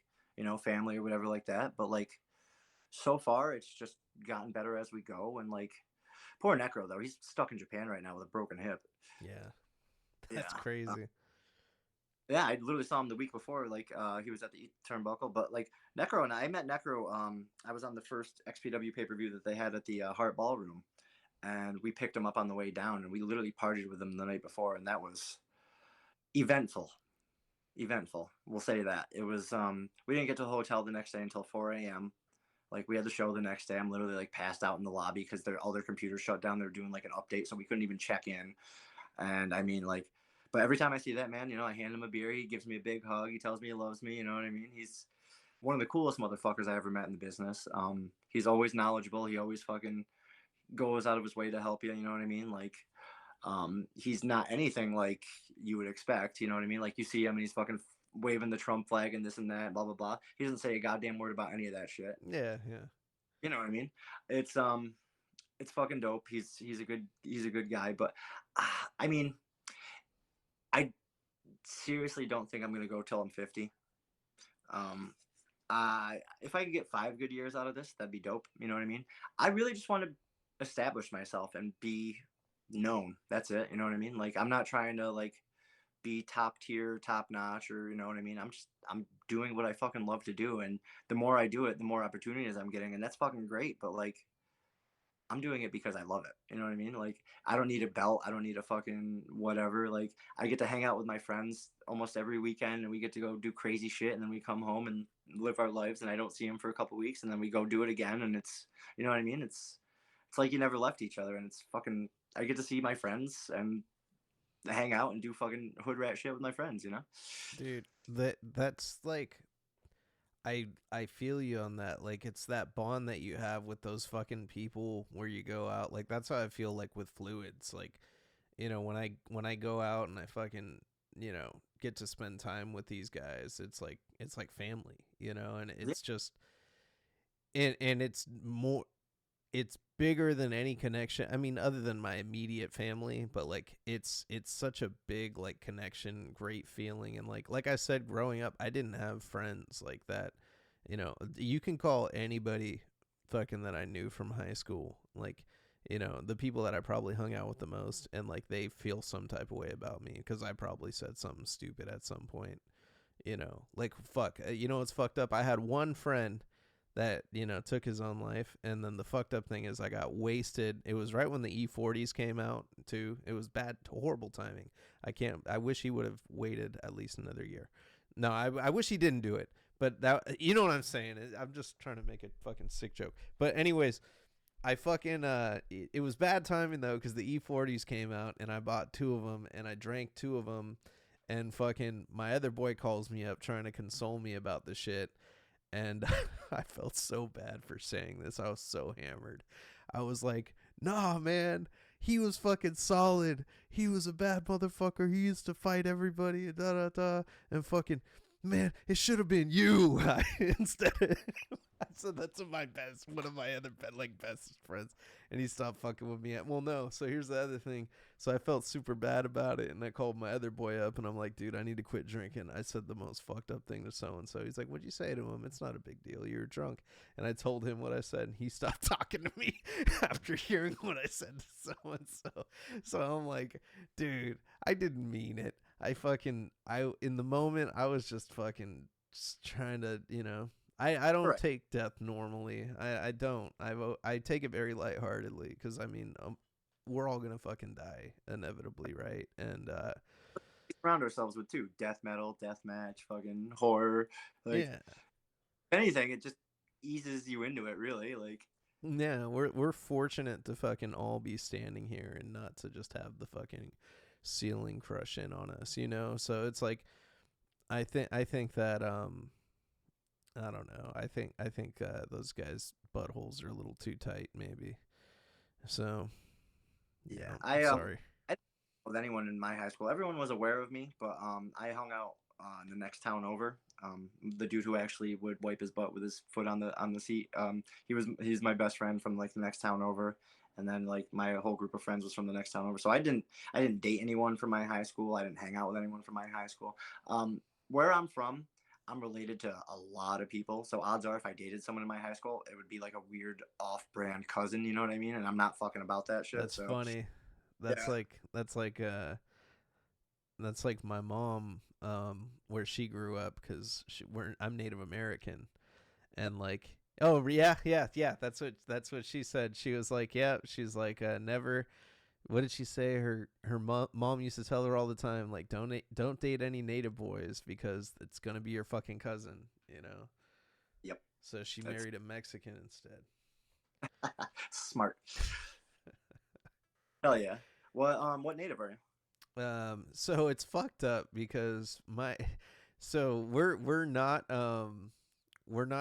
family or whatever like that. But like so far, it's just gotten better as we go. And like poor Necro though, he's stuck in Japan right now with a broken hip. Yeah. That's Yeah. crazy. Yeah, I literally saw him the week before. Like, he was at the turnbuckle. But like Necro and I met Necro. I was on the first XPW pay per view that they had at the Hart Ballroom, and we picked him up on the way down, and we literally partied with him the night before, and that was eventful. Eventful. We'll say that it was. We didn't get to the hotel the next day until 4 a.m. Like we had the show the next day. I'm literally like passed out in the lobby because all their computers shut down. They're doing like an update, so we couldn't even check in. And I mean, like, but every time I see that man, I hand him a beer. He gives me a big hug. He tells me he loves me. You know what I mean? He's one of the coolest motherfuckers I ever met in the business. He's always knowledgeable. He always fucking goes out of his way to help you. You know what I mean? Like, he's not anything like you would expect. You know what I mean? Like you see him and he's fucking waving the Trump flag and this and that, blah blah blah. He doesn't say a goddamn word about any of that shit. Yeah, yeah. You know what I mean? It's fucking dope. He's a good guy, but I mean, I seriously don't think I'm gonna go till I'm 50. Um, if I could get 5 good years out of this, that'd be dope. You know what I mean? I really just want to establish myself and be known. That's it. You know what I mean? Like I'm not trying to like be top tier, top notch, or you know what I mean. I'm doing what I fucking love to do, and the more I do it, the more opportunities I'm getting, and that's fucking great. But like I'm doing it because I love it. You know what I mean? Like I don't need a belt. I don't need a fucking whatever. Like I get to hang out with my friends almost every weekend and we get to go do crazy shit and then we come home and live our lives and I don't see them for a couple weeks and then we go do it again and it's you know what I mean? It's like you never left each other and it's fucking I get to see my friends and hang out and do fucking hood rat shit with my friends, you know? Dude, that's like, I feel you on that. Like it's that bond that you have with those fucking people where you go out. Like that's how I feel like with fluids. Like, when I go out and I fucking, get to spend time with these guys, it's like family, and Yeah. it's just and it's bigger than any connection. I mean, other than my immediate family, but like it's such a big like connection, great feeling, and like I said, growing up, I didn't have friends like that. You can call anybody fucking that I knew from high school, like the people that I probably hung out with the most, and like they feel some type of way about me because I probably said something stupid at some point. Like fuck, it's fucked up. I had one friend that, took his own life. And then the fucked up thing is I got wasted. It was right when the E40s came out too. It was bad, horrible timing. I wish he would have waited at least another year. No, I wish he didn't do it. But that, you know what I'm saying? I'm just trying to make a fucking sick joke. But anyways, I fucking it was bad timing though, because the E40s came out and I bought two of them and I drank two of them, and fucking my other boy calls me up trying to console me about the shit. And I felt so bad for saying this. I was so hammered. I was like, nah, man, he was fucking solid. He was a bad motherfucker. He used to fight everybody and da da da. And fucking, man, it should have been you. Instead of, I said that to one of my other best friends, and he stopped fucking with me. Well, no. So here's the other thing. So I felt super bad about it, and I called my other boy up, and I'm like, dude, I need to quit drinking. I said the most fucked up thing to so and so. He's like, what'd you say to him? It's not a big deal. You're drunk. And I told him what I said, and he stopped talking to me after hearing what I said to so and so. So I'm like, dude, I didn't mean it. In the moment, I was just fucking just trying to, I don't Correct. take death normally. I don't. I take it very lightheartedly, because I mean, we're all gonna fucking die inevitably, right? And Surround ourselves with too death metal, death match, fucking horror. Like yeah, anything, it just eases you into it. Really, like yeah, we're fortunate to fucking all be standing here and not to just have the fucking ceiling crush in on us, So it's like, I think that I don't know. I think those guys' buttholes are a little too tight, maybe. So yeah, I'm sorry. I didn't know with anyone in my high school. Everyone was aware of me, but I hung out in the next town over. The dude who actually would wipe his butt with his foot on the seat. He's my best friend from like the next town over, and then like my whole group of friends was from the next town over. So I didn't date anyone from my high school. I didn't hang out with anyone from my high school. Where I'm from, I'm related to a lot of people. So odds are, if I dated someone in my high school, it would be like a weird off-brand cousin. You know what I mean? And I'm not fucking about that shit. That's So funny. That's yeah. like that's like uh that's like my mom, where she grew up, because I'm Native American, and like, oh yeah, yeah, yeah, that's what she said. She was like, yeah, she's like, never. What did she say? Her mom used to tell her all the time, like, don't date any native boys, because it's gonna be your fucking cousin. Yep. So she That's married a Mexican instead. smart. Hell yeah. What native are you? So it's fucked up because so we're not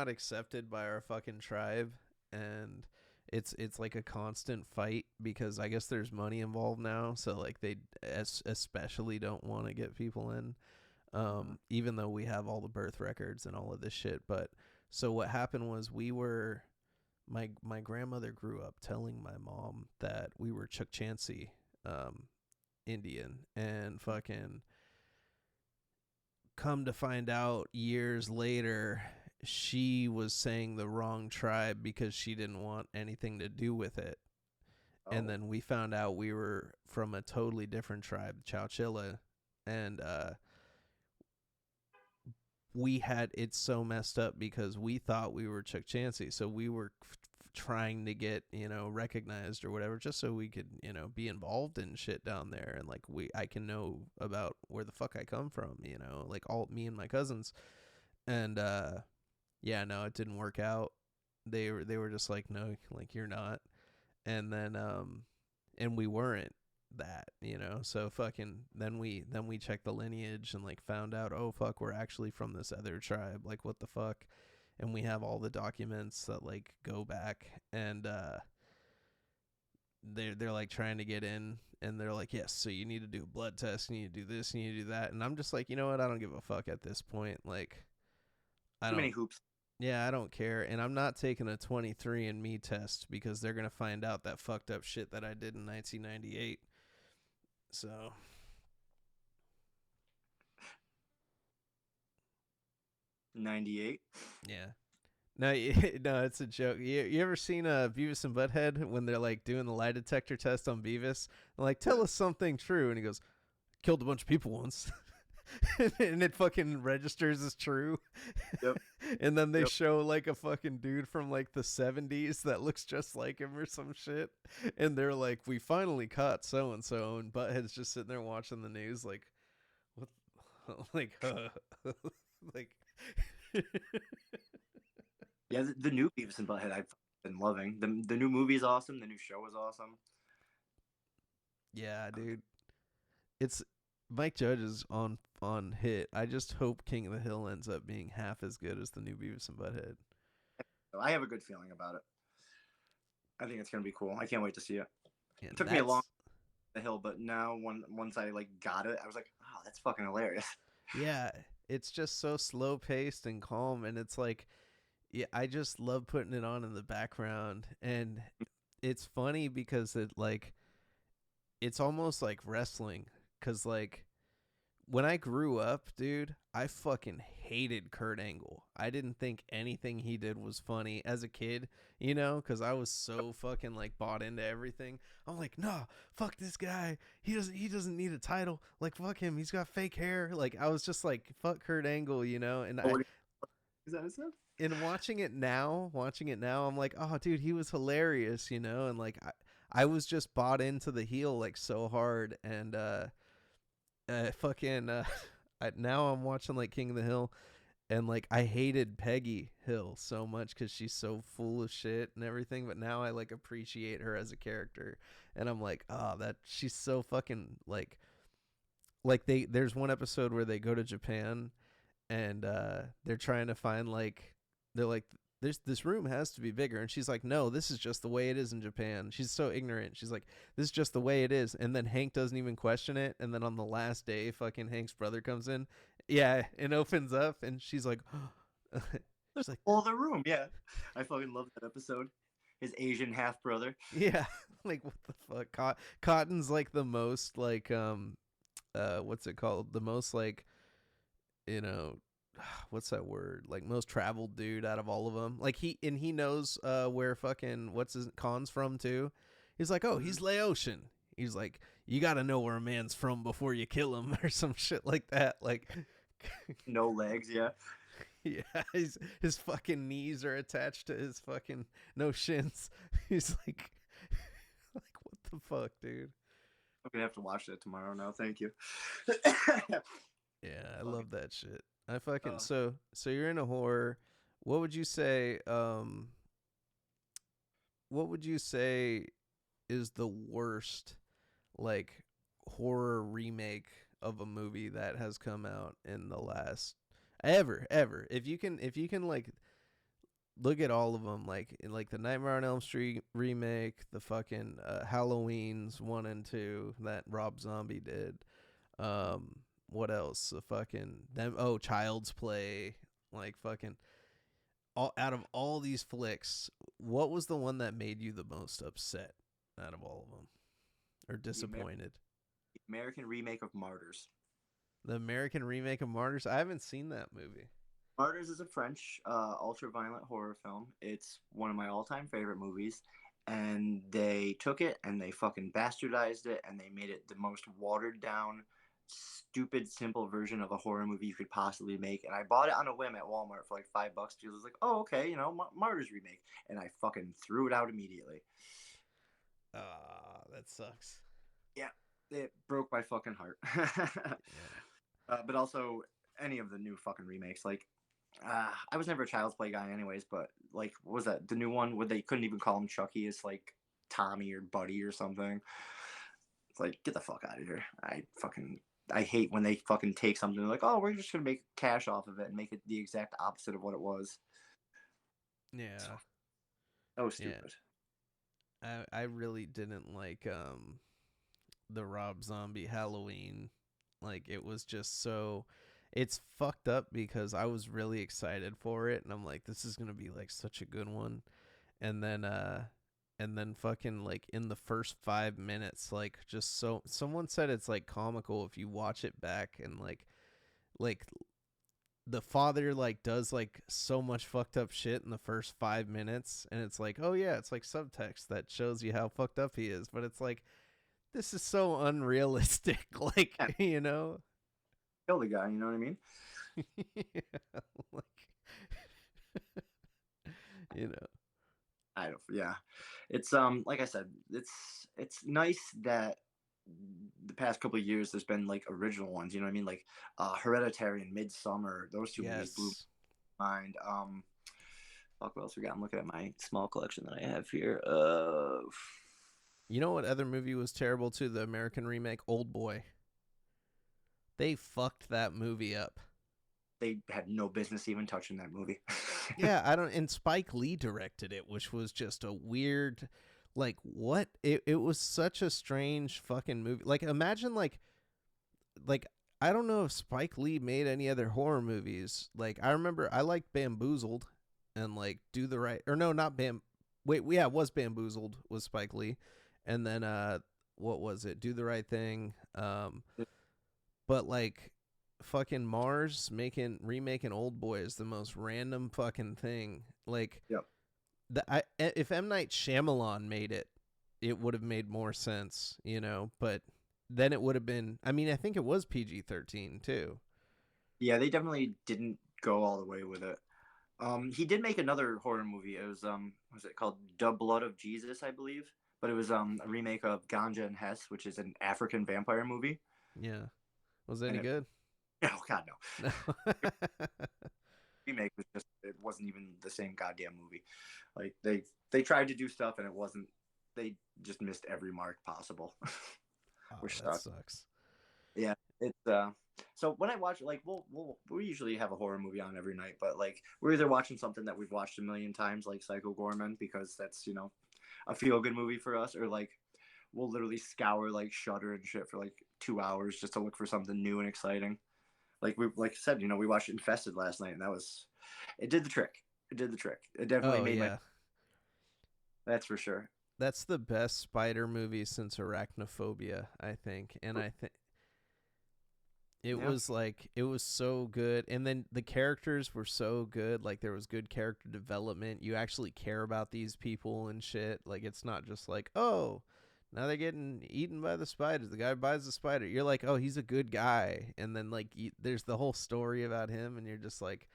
accepted by our fucking tribe, and it's like a constant fight, because I guess there's money involved now, so like they especially don't want to get people in, even though we have all the birth records and all of this shit. But so what happened was, my grandmother grew up telling my mom that we were Chukchansi, Indian, and fucking come to find out years later, she was saying the wrong tribe because she didn't want anything to do with it. And Oh, then we found out we were from a totally different tribe, Chowchilla, and we had it's so messed up because we thought we were Chukchansi, so we were trying to get recognized or whatever, just so we could be involved in shit down there, and like I can know about where the fuck I come from, like all me and my cousins. And yeah, no, it didn't work out. They were just like, no, like you're not. And then and we weren't that, so fucking then we checked the lineage and like found out, oh fuck, we're actually from this other tribe, like what the fuck. And we have all the documents that like go back, and they're like trying to get in, and they're like, yes, so you need to do a blood test, you need to do this, you need to do that. And I'm just like, you know what, I don't give a fuck at this point. Like, I too many don't hoops. yeah, I don't care. And I'm not taking a 23andMe test, because they're going to find out that fucked up shit that I did in 1998. So, 98. yeah. No, no, it's a joke. You ever seen Beavis and Butthead when they're like doing the lie detector test on Beavis? They're like, tell us something true. And he goes, killed a bunch of people once. and it fucking registers as true. Yep. And then they Yep. show like a fucking dude from like the 70s that looks just like him or some shit. And they're like, we finally caught so and so. And Butthead's just sitting there watching the news, like, what? Like, like, Yeah, the new Beavis and Butthead I've been loving. The new movie is awesome. The new show is awesome. yeah, dude. It's Mike Judge is on hit. I just hope King of the Hill ends up being half as good as the new Beavis and Butthead. So I have a good feeling about it. I think it's gonna be cool. I can't wait to see it. It And took me a long that's the hill, but now once I like got it, I was like, oh, that's fucking hilarious. yeah, it's just so slow paced and calm, and it's like, yeah, I just love putting it on in the background, and it's funny because it's almost like wrestling, because like when I grew up, dude, I fucking hated Kurt Angle. I didn't think anything he did was funny as a kid, because I was so fucking like bought into everything. I'm like, nah, fuck this guy. He doesn't need a title. Like, fuck him. He's got fake hair. Like, I was just like, fuck Kurt Angle, and Oh, is that his name? in watching it now, I'm like, oh, dude, he was hilarious, and like I was just bought into the heel like so hard, and fucking now I'm watching like King of the Hill, and like I hated Peggy Hill so much because she's so full of shit and everything, but now I like appreciate her as a character, and I'm like, oh, that she's so fucking like there's one episode where they go to Japan, and they're trying to find like they're like, this room has to be bigger, and she's like, no, this is just the way it is in Japan. She's so ignorant. She's like, this is just the way it is, and then Hank doesn't even question it, and then on the last day fucking Hank's brother comes in, yeah, and opens up, and she's like, she's like, Oh, the room. Yeah, I fucking love that episode. His Asian half brother. yeah, like what the fuck. Cotton's like the most like what's it called, the most like, you know what's that word, like most traveled dude out of all of them, like he knows where fucking what's his Khan's from too. He's like, oh, he's Laotian. He's like, you got to know where a man's from before you kill him or some shit like that, like No legs. Yeah. yeah, his fucking knees are attached to his fucking no shins. He's like like what the fuck, dude. I'm gonna have to watch that tomorrow now. Thank you. Yeah, I Fucking, love that shit. I fucking uh, so you're in a horror. What would you say what would you say is the worst like horror remake of a movie that has come out in the last ever? If you can like look at all of them, like in like the Nightmare on Elm Street remake, the fucking Halloween's 1 and 2 that Rob Zombie did. What else? The fucking them. Oh, Child's Play. Like fucking all out of all these flicks, what was the one that made you the most upset out of all of them, or the disappointed? American remake of Martyrs. The American remake of Martyrs. I haven't seen that movie. Martyrs is a French ultra-violent horror film. It's one of my all-time favorite movies, and they took it and they fucking bastardized it and they made it the most watered-down, stupid, simple version of a horror movie you could possibly make. And I bought it on a whim at Walmart for like $5 because I was like, oh, okay, Martyrs remake, and I fucking threw it out immediately. Ah, that sucks. Yeah, it broke my fucking heart. Yeah. But also any of the new fucking remakes, like I was never a Child's Play guy, anyways. But like, what was that the new one where they couldn't even call him Chucky? It's like Tommy or Buddy or something. It's like, get the fuck out of here. I hate when they fucking take something like, oh, we're just gonna make cash off of it and make it the exact opposite of what it was. Yeah. So Yeah. stupid. I really didn't like the Rob Zombie Halloween. Like it was just so it's fucked up because I was really excited for it, and I'm like, this is gonna be like such a good one. And then fucking like in the first 5 minutes, like just so someone said it's like comical if you watch it back, and like the father like does like so much fucked up shit in the first 5 minutes, and it's like, oh yeah, it's like subtext that shows you how fucked up he is, but it's like, this is so unrealistic. Like, Yeah, kill the guy. You know what I mean? Yeah, like you know. I don't. Yeah, it's like I said, it's nice that the past couple of years there's been like original ones. You know what I mean? Like Hereditary and Midsummer. Those two movies blew Yes. my mind. Fuck, what else we got? I'm looking at my small collection that I have here. You know what other movie was terrible too? The American remake, Old Boy. They fucked that movie up. They had no business even touching that movie. Yeah, I don't. And Spike Lee directed it, which was just a weird, like, what? It was such a strange fucking movie. Like, imagine like I don't know if Spike Lee made any other horror movies. Like, I remember I liked Bamboozled and like Do the Right, or no, not Bam. Wait, yeah, it was Bamboozled was Spike Lee, and then what was it? Do the Right Thing. But like fucking Mars making remaking Old Boy is the most random fucking thing. Like Yep. if M Night Shyamalan made it, it would have made more sense, you know. But then it would have been. I mean, I think it was PG-13 too. Yeah, they definitely didn't go all the way with it. He did make another horror movie. It was it called The Blood of Jesus, I believe. But it was a remake of Ganja and Hess, which is an African vampire movie. Yeah, was it And any it, good? oh god, no, No. remake was just it wasn't even the same goddamn movie. Like they tried to do stuff and it wasn't. They just missed every mark possible. Oh, Which that sucked. sucks. Yeah, it's so when I watch like we usually have a horror movie on every night, but like we're either watching something that we've watched a million times, like Psycho Gorman, because that's a feel good movie for us, or like we'll literally scour like Shudder and shit for like 2 hours just to look for something new and exciting. Like I said, we watched Infested last night, and it did the trick. It did the trick. It definitely Oh made my yeah, that's for sure. that's the best spider movie since Arachnophobia, I think. And I think it Yeah. was like it was so good, and then the characters were so good. Like there was good character development. You actually care about these people and shit. Like it's not just like, oh, now they're getting eaten by the spiders. The guy buys the spider. You're like, oh, he's a good guy. And then like there's the whole story about him, and you're just like,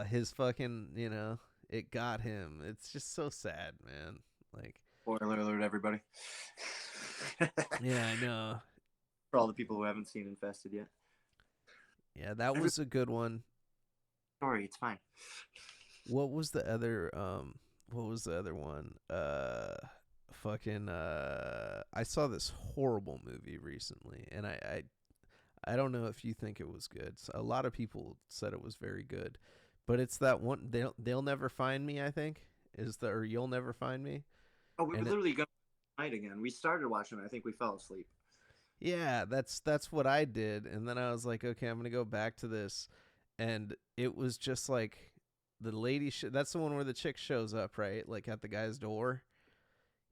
his fucking, it got him. It's just so sad, man. Like, Spoiler alert, everybody. yeah, I know. For all the people who haven't seen Infested yet. Yeah, that Every was a good one. story, it's fine. What was the other what was the other one? Fucking I saw this horrible movie recently, and I don't know if you think it was good. So a lot of people said it was very good. But it's that one they'll never find me, I think. Is the or you'll never find me. Oh, we were And it literally going night again. We started watching it. I think we fell asleep. yeah, that's what I did, and then I was like, okay, I'm going to go back to this, and it was just like the lady that's the one where the chick shows up, right? Like at the guy's door.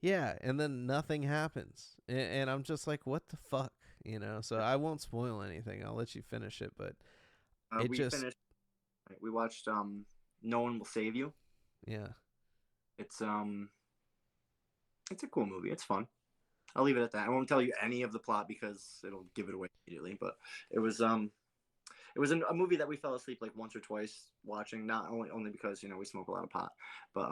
Yeah, and then nothing happens. And I'm just like, what the fuck? So I won't spoil anything. I'll let you finish it, but it We just, finished. We watched No One Will Save You. yeah. It's it's a cool movie. It's fun. I'll leave it at that. I won't tell you any of the plot because it'll give it away immediately. But it was um it was a movie that we fell asleep like once or twice watching. Not only because we smoke a lot of pot, but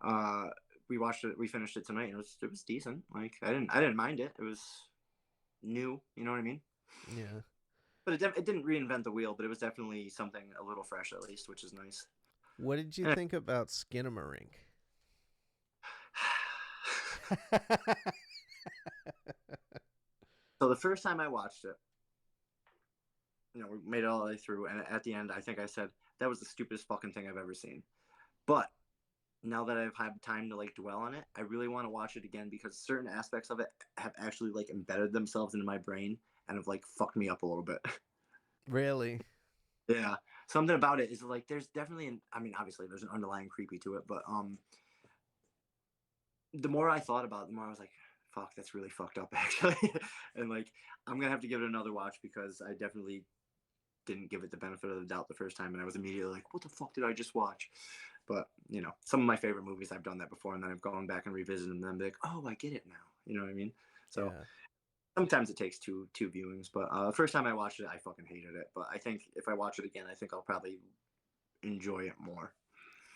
uh we watched it. We finished it tonight. And it was decent. Like I didn't mind it. It was new. You know what I mean? Yeah. But it didn't reinvent the wheel. But it was definitely something a little fresh at least, which is nice. What did you And think about Skinamarink? so the first time I watched it, we made it all the way through, and at the end, I think I said that was the stupidest fucking thing I've ever seen. But now that I've had time to like dwell on it, I really want to watch it again because certain aspects of it have actually like embedded themselves into my brain and have like fucked me up a little bit. Really? Yeah, something about it is like there's definitely I mean, obviously there's an underlying creepy to it, but the more I thought about it, the more I was like, fuck, that's really fucked up actually. And like I'm gonna have to give it another watch because I definitely didn't give it the benefit of the doubt the first time, and I was immediately like, "What the fuck did I just watch?" But some of my favorite movies, I've done that before, and then I've gone back and revisited them. And be like, "Oh, I get it now." You know what I mean? So Yeah. Sometimes it takes two viewings, but first time I watched it, I fucking hated it. But I think if I watch it again, I think I'll probably enjoy it more.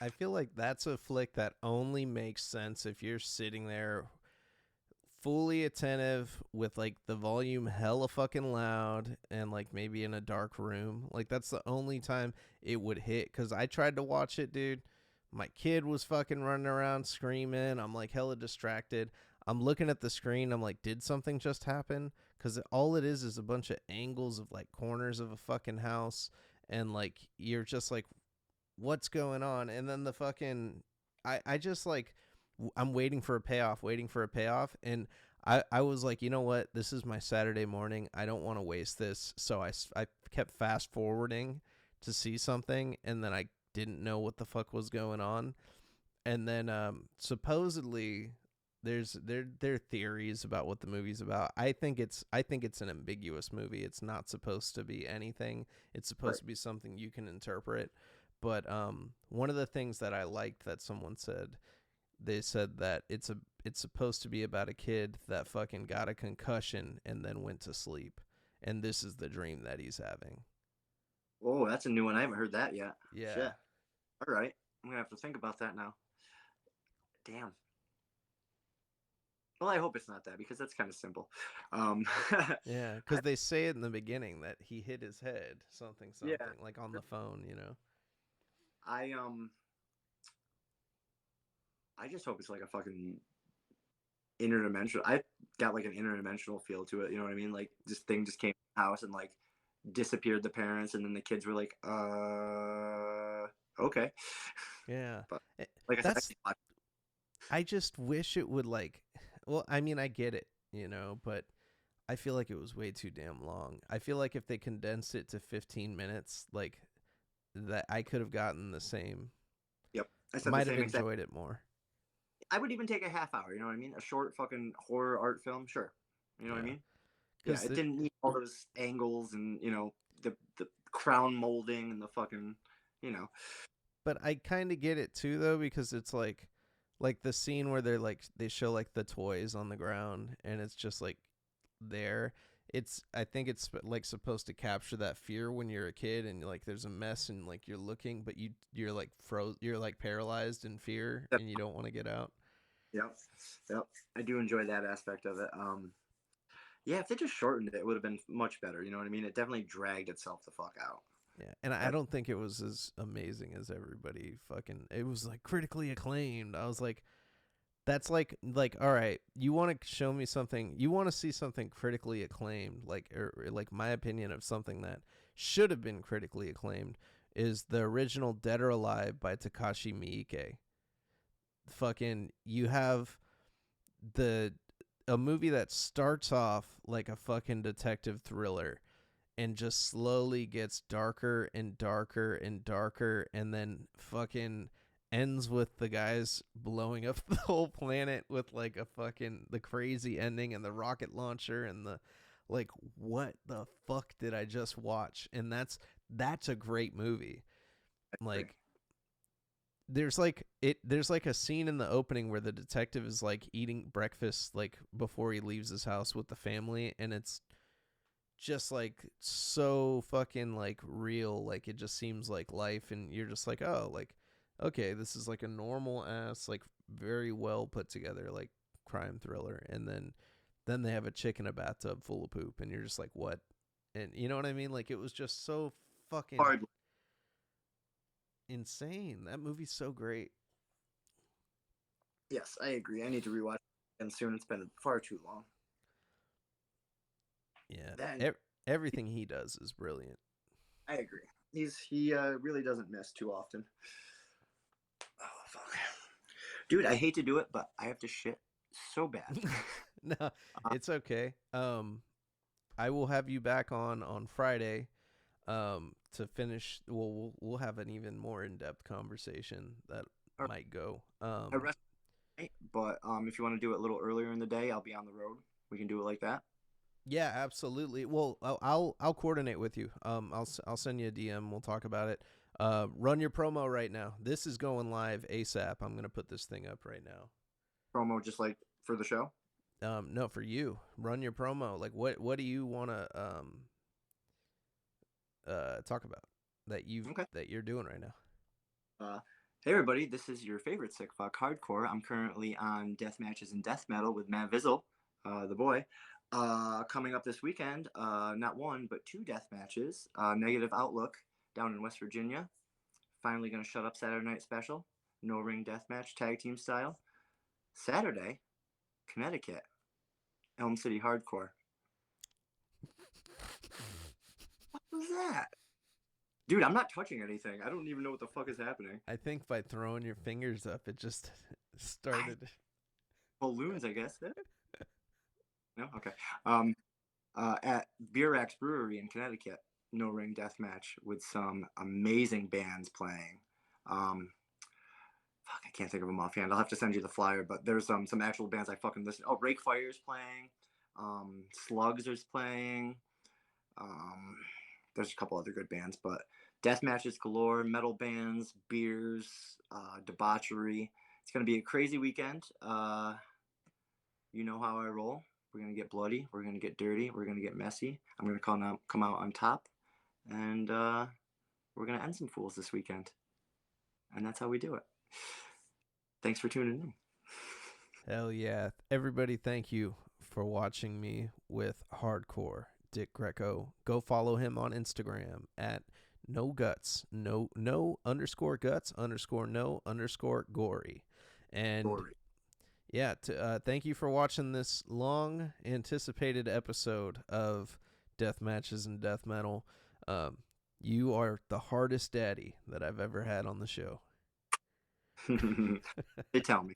I feel like that's a flick that only makes sense if you're sitting there fully attentive with like the volume hella fucking loud and like maybe in a dark room. Like that's the only time it would hit. Cause I tried to watch it, dude. My kid was fucking running around screaming. I'm like hella distracted. I'm looking at the screen. I'm like, did something just happen? Because all it is a bunch of angles of like corners of a fucking house. And like, you're just like, what's going on? And then the fucking, I just like, I'm waiting for a payoff, waiting for a payoff. And I was like, you know what? This is my Saturday morning. I don't want to waste this. So I kept fast forwarding to see something. And then I didn't know what the fuck was going on. And then supposedly there are theories about what the movie's about. I think it's an ambiguous movie. It's not supposed to be anything. It's supposed Right. to be something you can interpret. But one of the things that I liked that someone said, they said that it's supposed to be about a kid that fucking got a concussion and then went to sleep, and this is the dream that he's having. Oh, that's a new one. I haven't heard that yet. Yeah. Shit. All right. I'm gonna have to think about that now. Damn. Well, I hope it's not that because that's kind of simple. Um, Yeah, because they say it in the beginning that he hit his head, something, yeah. something, like on the phone, you know? I I just hope it's like a fucking interdimensional. I got like an interdimensional feel to it. You know what I mean? Like this thing just came to the house and like disappeared the parents, and then the kids were like, okay. Yeah. But Eh, like I said, That's, I just wish it would, like, well, I mean, I get it, you know, but I feel like it was way too damn long. I feel like if they condensed it to 15 minutes, like, that I could have gotten the same, yep. I I said the might have same exact. enjoyed it more. I would even take a half hour. You know what I mean? A short fucking horror art film, sure. You know what I Yeah. mean? Yeah, Because it didn't need all those angles and the crown molding and the fucking you know. but I kind of get it too though, because it's like the scene where they're like they show like the toys on the ground and it's just like there. It's I think it's like supposed to capture that fear when you're a kid and like there's a mess and like you're looking, but you're like you're like paralyzed in fear Yep, and you don't want to get out. yep, yep. I do enjoy that aspect of it. Yeah, if they just shortened it, it would have been much better. You know what I mean? It definitely dragged itself the fuck out. Yeah, and I That don't think it was as amazing as everybody fucking. It was like critically acclaimed. I was like, that's like all right, you want to show me something, you want to see something critically acclaimed, like or like my opinion of something that should have been critically acclaimed is the original Dead or Alive by Takashi Miike. Fucking you have the a movie that starts off like a fucking detective thriller and just slowly gets darker and darker and darker and then fucking ends with the guys blowing up the whole planet with like a fucking the crazy ending and the rocket launcher and the like what the fuck did I just watch? And that's a great movie. I agree. Like there's like a scene in the opening where the detective is like eating breakfast like before he leaves his house with the family, and it's just like so fucking like real, like it just seems like life, and you're just like, oh, like okay, this is like a normal ass like very well put together like crime thriller. And then they have a chick in a bathtub full of poop and you're just like, what? And you know what I mean? Like it was just so fucking Hard. insane. That movie's so great. Yes, I agree. I need to rewatch it again soon. It's been far too long. Yeah, That everything he does is brilliant. I agree. He really doesn't miss too often. Oh fuck, dude! I hate to do it, but I have to shit so bad. No, Uh, it's okay. I will have you back on Friday to finish. Well, we'll have an even more in-depth conversation that might go. I rest tonight, but if you want to do it a little earlier in the day, I'll be on the road. We can do it like that. Yeah, absolutely. Well, I'll coordinate with you. I'll send you a DM. We'll talk about it. Run your promo right now. This is going live ASAP. I'm gonna put this thing up right now. Promo just like for the show. No, for you, run your promo. Like, what do you want to talk about Okay. that you're doing right now? Uh, hey everybody, this is your favorite sick fuck hardcore. I'm currently on Deathmatches and Death Metal with Matt Vizzle, the boy. Coming up this weekend, not one but two death matches. Negative Outlook down in West Virginia. Finally gonna shut up Saturday night special. No ring death match, tag team style. Saturday, Connecticut, Elm City Hardcore. What was that? Dude, I'm not touching anything. I don't even know what the fuck is happening. I think by throwing your fingers up, it just I, started. balloons, I guess. No? Okay. At Beer Axe Brewery in Connecticut, no ring death match with some amazing bands playing. Um, fuck, I can't think of them offhand. I'll have to send you the flyer, but there's some actual bands I fucking listen. Oh, Rake Fire's playing. Slugs is playing. Um, there's a couple other good bands, but death matches galore, metal bands, beers, debauchery. It's gonna be a crazy weekend. You know how I roll. We're gonna get bloody. We're gonna get dirty. We're gonna get messy. I'm gonna come out on top, and we're gonna end some fools this weekend. And that's how we do it. Thanks for tuning in. Hell yeah. Everybody, thank you for watching me with Hardcore Dick Greco. Go follow him on Instagram at no guts, no underscore guts underscore no underscore gory. And Story. yeah, thank you for watching this long anticipated episode of Death Matches and Death Metal. Um, you are the hardest daddy that I've ever had on the show. They tell me.